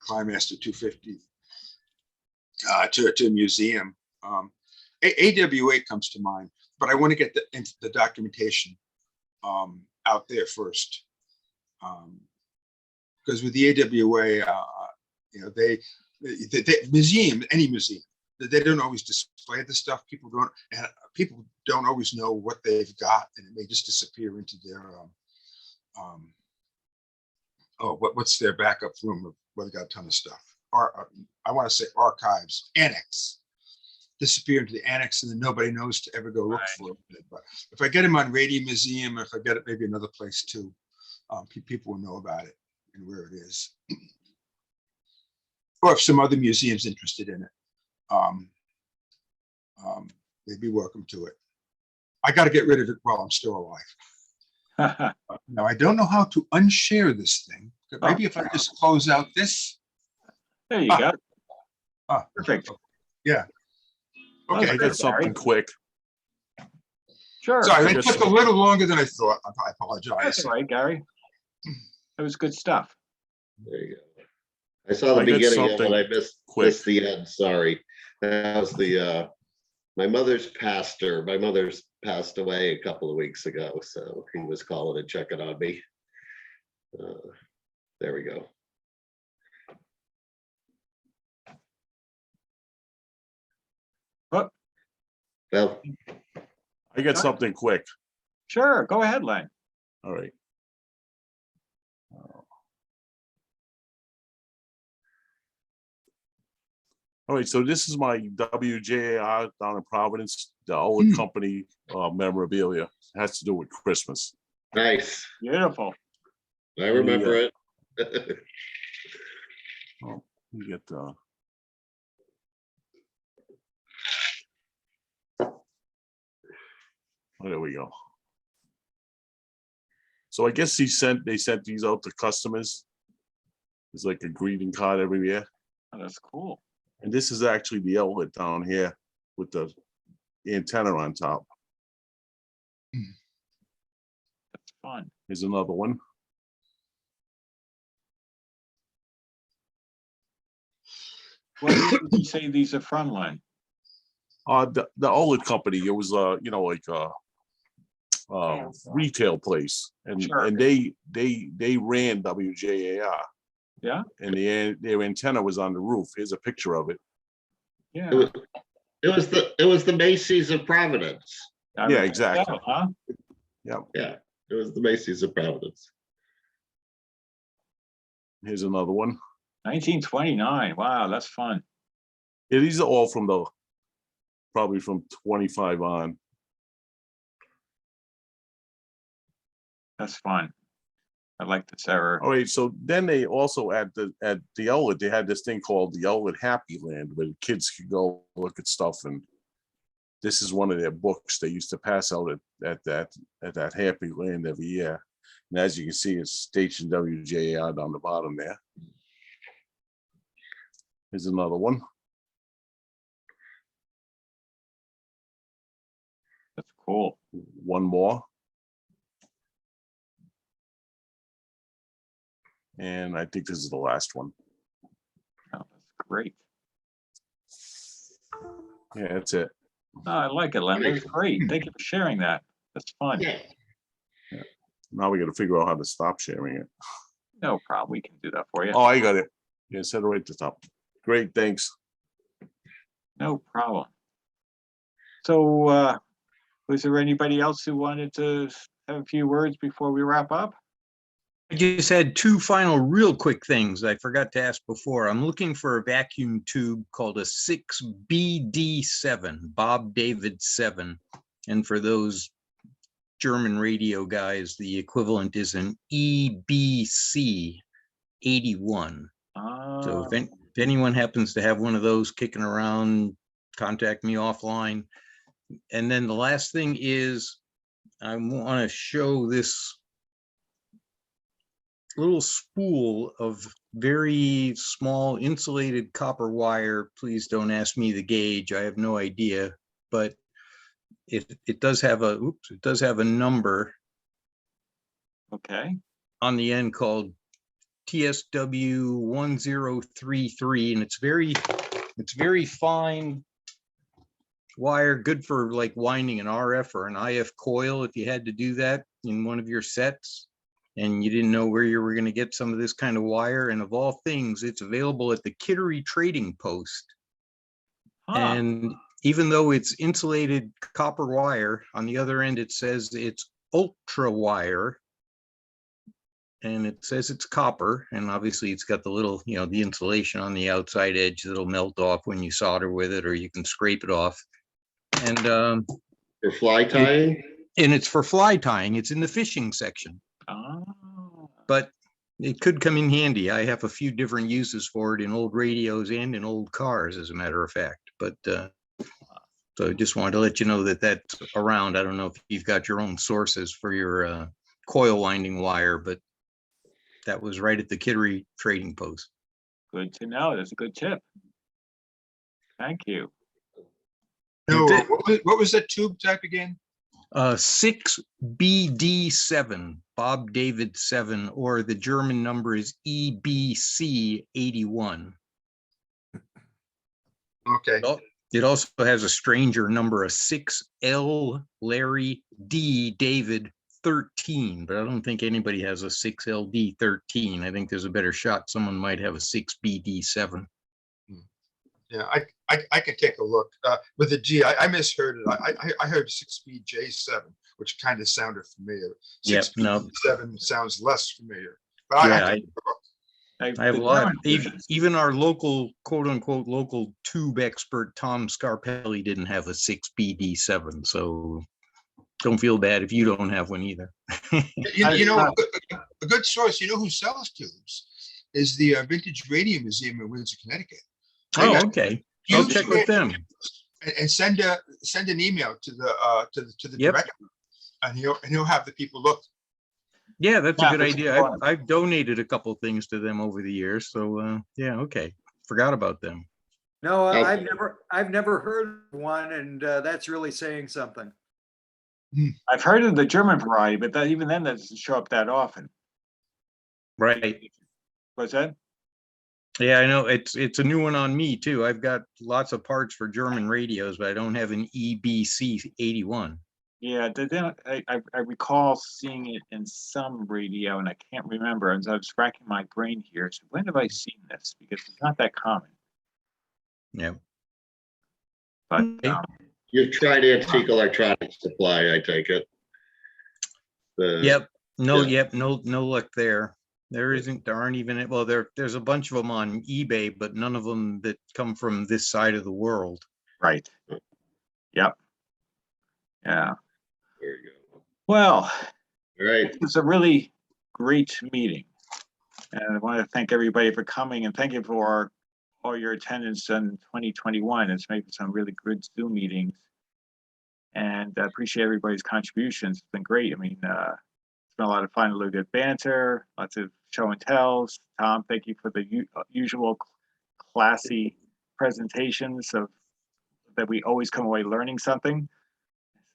Climaster 250 to a museum. AWA comes to mind, but I want to get the documentation out there first, because with the AWA, any museum, they don't always display the stuff. People don't always know what they've got, and it may just disappear into their what's their backup room of where they got a ton of stuff. Or I want to say archives, annex. Disappear into the annex, and then nobody knows to ever go look for it. But if I get them on Radio Museum, if I get it maybe another place too, people will know about it and where it is. Or if some other museum's interested in it, they'd be welcome to it. I got to get rid of it while I'm still alive. Now, I don't know how to unshare this thing. Maybe if I just close out this. There you go. Perfect. Yeah. Okay. I got something quick. Sure. Sorry, it took a little longer than I thought. I apologize. That's all right, Gary. That was good stuff. There you go. I saw the beginning of it. I missed the end. Sorry. That was the my mother's pastor. My mother's passed away a couple of weeks ago, so he was calling and checking on me. There we go. Well, I got something quick. Sure, go ahead, Len. All right. All right, so this is my WJAR down in Providence, the old company memorabilia. It has to do with Christmas. Nice. Beautiful. I remember it. Oh, you get oh, there we go. So I guess they sent these out to customers. It's like a greeting card every year. Oh, that's cool. And this is actually the outlet down here with the antenna on top. That's fun. Here's another one. What did you say these are from, Len? The outlet company. It was like retail place, and Sure. and they ran WJAR. Yeah. And their antenna was on the roof. Here's a picture of it. Yeah. It was the Macy's of Providence. Yeah, exactly. Huh? Yeah. Yeah, it was the Macy's of Providence. Here's another one. 1929. Wow, that's fun. Yeah, these are all from probably from 25 on. That's fun. I like this era. All right, so then they also at the outlet, they had this thing called the Outlet Happy Land where the kids could go look at stuff, and this is one of their books they used to pass out at that Happy Land every year. And as you can see, it's station WJAR down the bottom there. Here's another one. That's cool. One more. And I think this is the last one. Oh, that's great. Yeah, that's it. Oh, I like it, Len. That's great. Thank you for sharing that. That's fun. Yeah. Now we got to figure out how to stop sharing it. No problem. We can do that for you. Oh, I got it. Yeah, set it right at the top. Great, thanks. No problem. So, was there anybody else who wanted to have a few words before we wrap up? I just had two final real quick things I forgot to ask before. I'm looking for a vacuum tube called a 6BD7, Bob David 7. And for those German radio guys, the equivalent is an EBC 81. So if anyone happens to have one of those kicking around, contact me offline. And then the last thing is I want to show this little spool of very small insulated copper wire. Please don't ask me the gauge. I have no idea, but it does have a number. Okay. On the end called TSW 1033, and it's very fine wire, good for like winding an RF or an IF coil if you had to do that in one of your sets and you didn't know where you were going to get some of this kind of wire. And of all things, it's available at the Kittery Trading Post. And even though it's insulated copper wire, on the other end it says it's ultra wire, and it says it's copper, and obviously it's got the little, the insulation on the outside edge that'll melt off when you solder with it, or you can scrape it off. And for fly tying? And it's for fly tying. It's in the fishing section. But it could come in handy. I have a few different uses for it in old radios and in old cars, as a matter of fact. But so I just wanted to let you know that that's around. I don't know if you've got your own sources for your coil winding wire, but that was right at the Kittery Trading Post. Good to know. That's a good tip. Thank you. No, what was that tube type again? 6BD7, Bob David 7, or the German number is EBC 81. Okay. It also has a stranger number, a 6L Larry D David 13, but I don't think anybody has a 6LD 13. I think there's a better shot someone might have a 6BD7. Yeah, I could take a look with the G. I misheard it. I heard 6BJ7, which kind of sounded familiar. 6BD7 sounds less familiar. But yeah, I have a lot. Even our local, quote unquote, local tube expert, Tom Scarpelli, didn't have a 6BD7. So don't feel bad if you don't have one either. you know, a good source, who sells tubes is the Vintage Radio Museum in Windsor, Connecticut. Oh, okay. I'll check with them. And send an email to the director, and he'll have the people look. Yeah, that's a good idea. I've donated a couple things to them over the years, so yeah, okay. Forgot about them. No, I've never heard of one, and that's really saying something. I've heard of the German variety, but even then, that doesn't show up that often. Right. What's that? Yeah, I know it's a new one on me too. I've got lots of parts for German radios, but I don't have an EBC 81. Yeah, I recall seeing it in some radio, and I can't remember. And so I was racking my brain here. So when have I seen this? Because it's not that common. Yeah. But You've tried Antique Electronics Supply, I take it. Yep. No, yeah. no luck there. There aren't even, well, there's a bunch of them on eBay, but none of them that come from this side of the world. Right. Yep. Yeah. There you go. Well, right. It was a really great meeting. And I want to thank everybody for coming and thank you for all your attendance in 2021. It's made some really good Zoom meetings. And I appreciate everybody's contributions. It's been great. I mean, it's been a lot of fun, a little good banter, lots of show and tells. Tom, thank you for the usual classy presentations that we always come away learning something.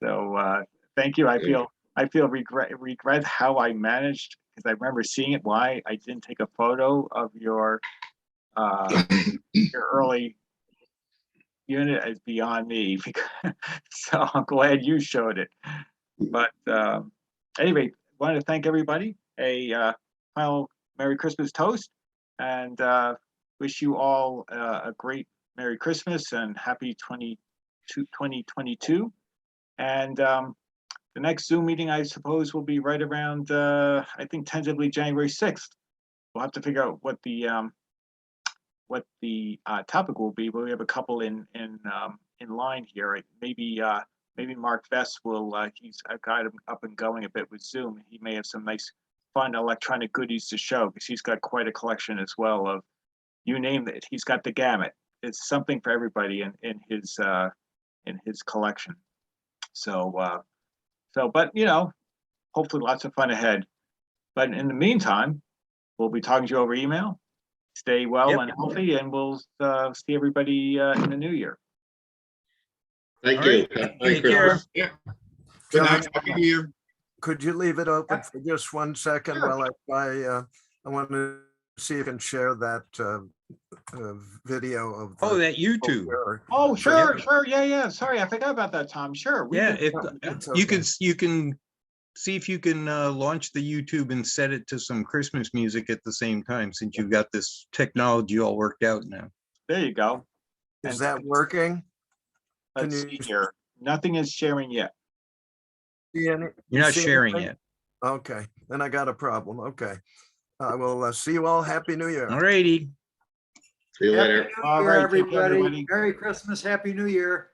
So thank you. I feel regret how I managed, because I remember seeing it, why I didn't take a photo of your early unit is beyond me. So I'm glad you showed it. But anyway, wanted to thank everybody. A final Merry Christmas toast, and wish you all a great Merry Christmas and happy 2022. And the next Zoom meeting, I suppose, will be right around, I think tentatively January 6th. We'll have to figure out what the topic will be, but we have a couple in line here. Maybe Mark Vest will, he's got him up and going a bit with Zoom. He may have some nice, fun electronic goodies to show, because he's got quite a collection as well of, you name it, he's got the gamut. It's something for everybody in his collection. So, but hopefully lots of fun ahead. But in the meantime, we'll be talking to you over email. Stay well and healthy, and we'll see everybody in the new year. Thank you. Take care. Yeah. Good night. Happy New Year. Could you leave it open for just 1 second while I want to see if I can share that video of that YouTube. Oh, sure. Yeah. Sorry, I forgot about that, Tom. Sure. You can see if you can launch the YouTube and set it to some Christmas music at the same time, since you've got this technology all worked out now. There you go. Is that working? Let's see here. Nothing is sharing yet. You're not sharing yet. Okay, then I got a problem. Okay. I will see you all. Happy New Year. All righty. See you later. All right, everybody. Merry Christmas. Happy New Year.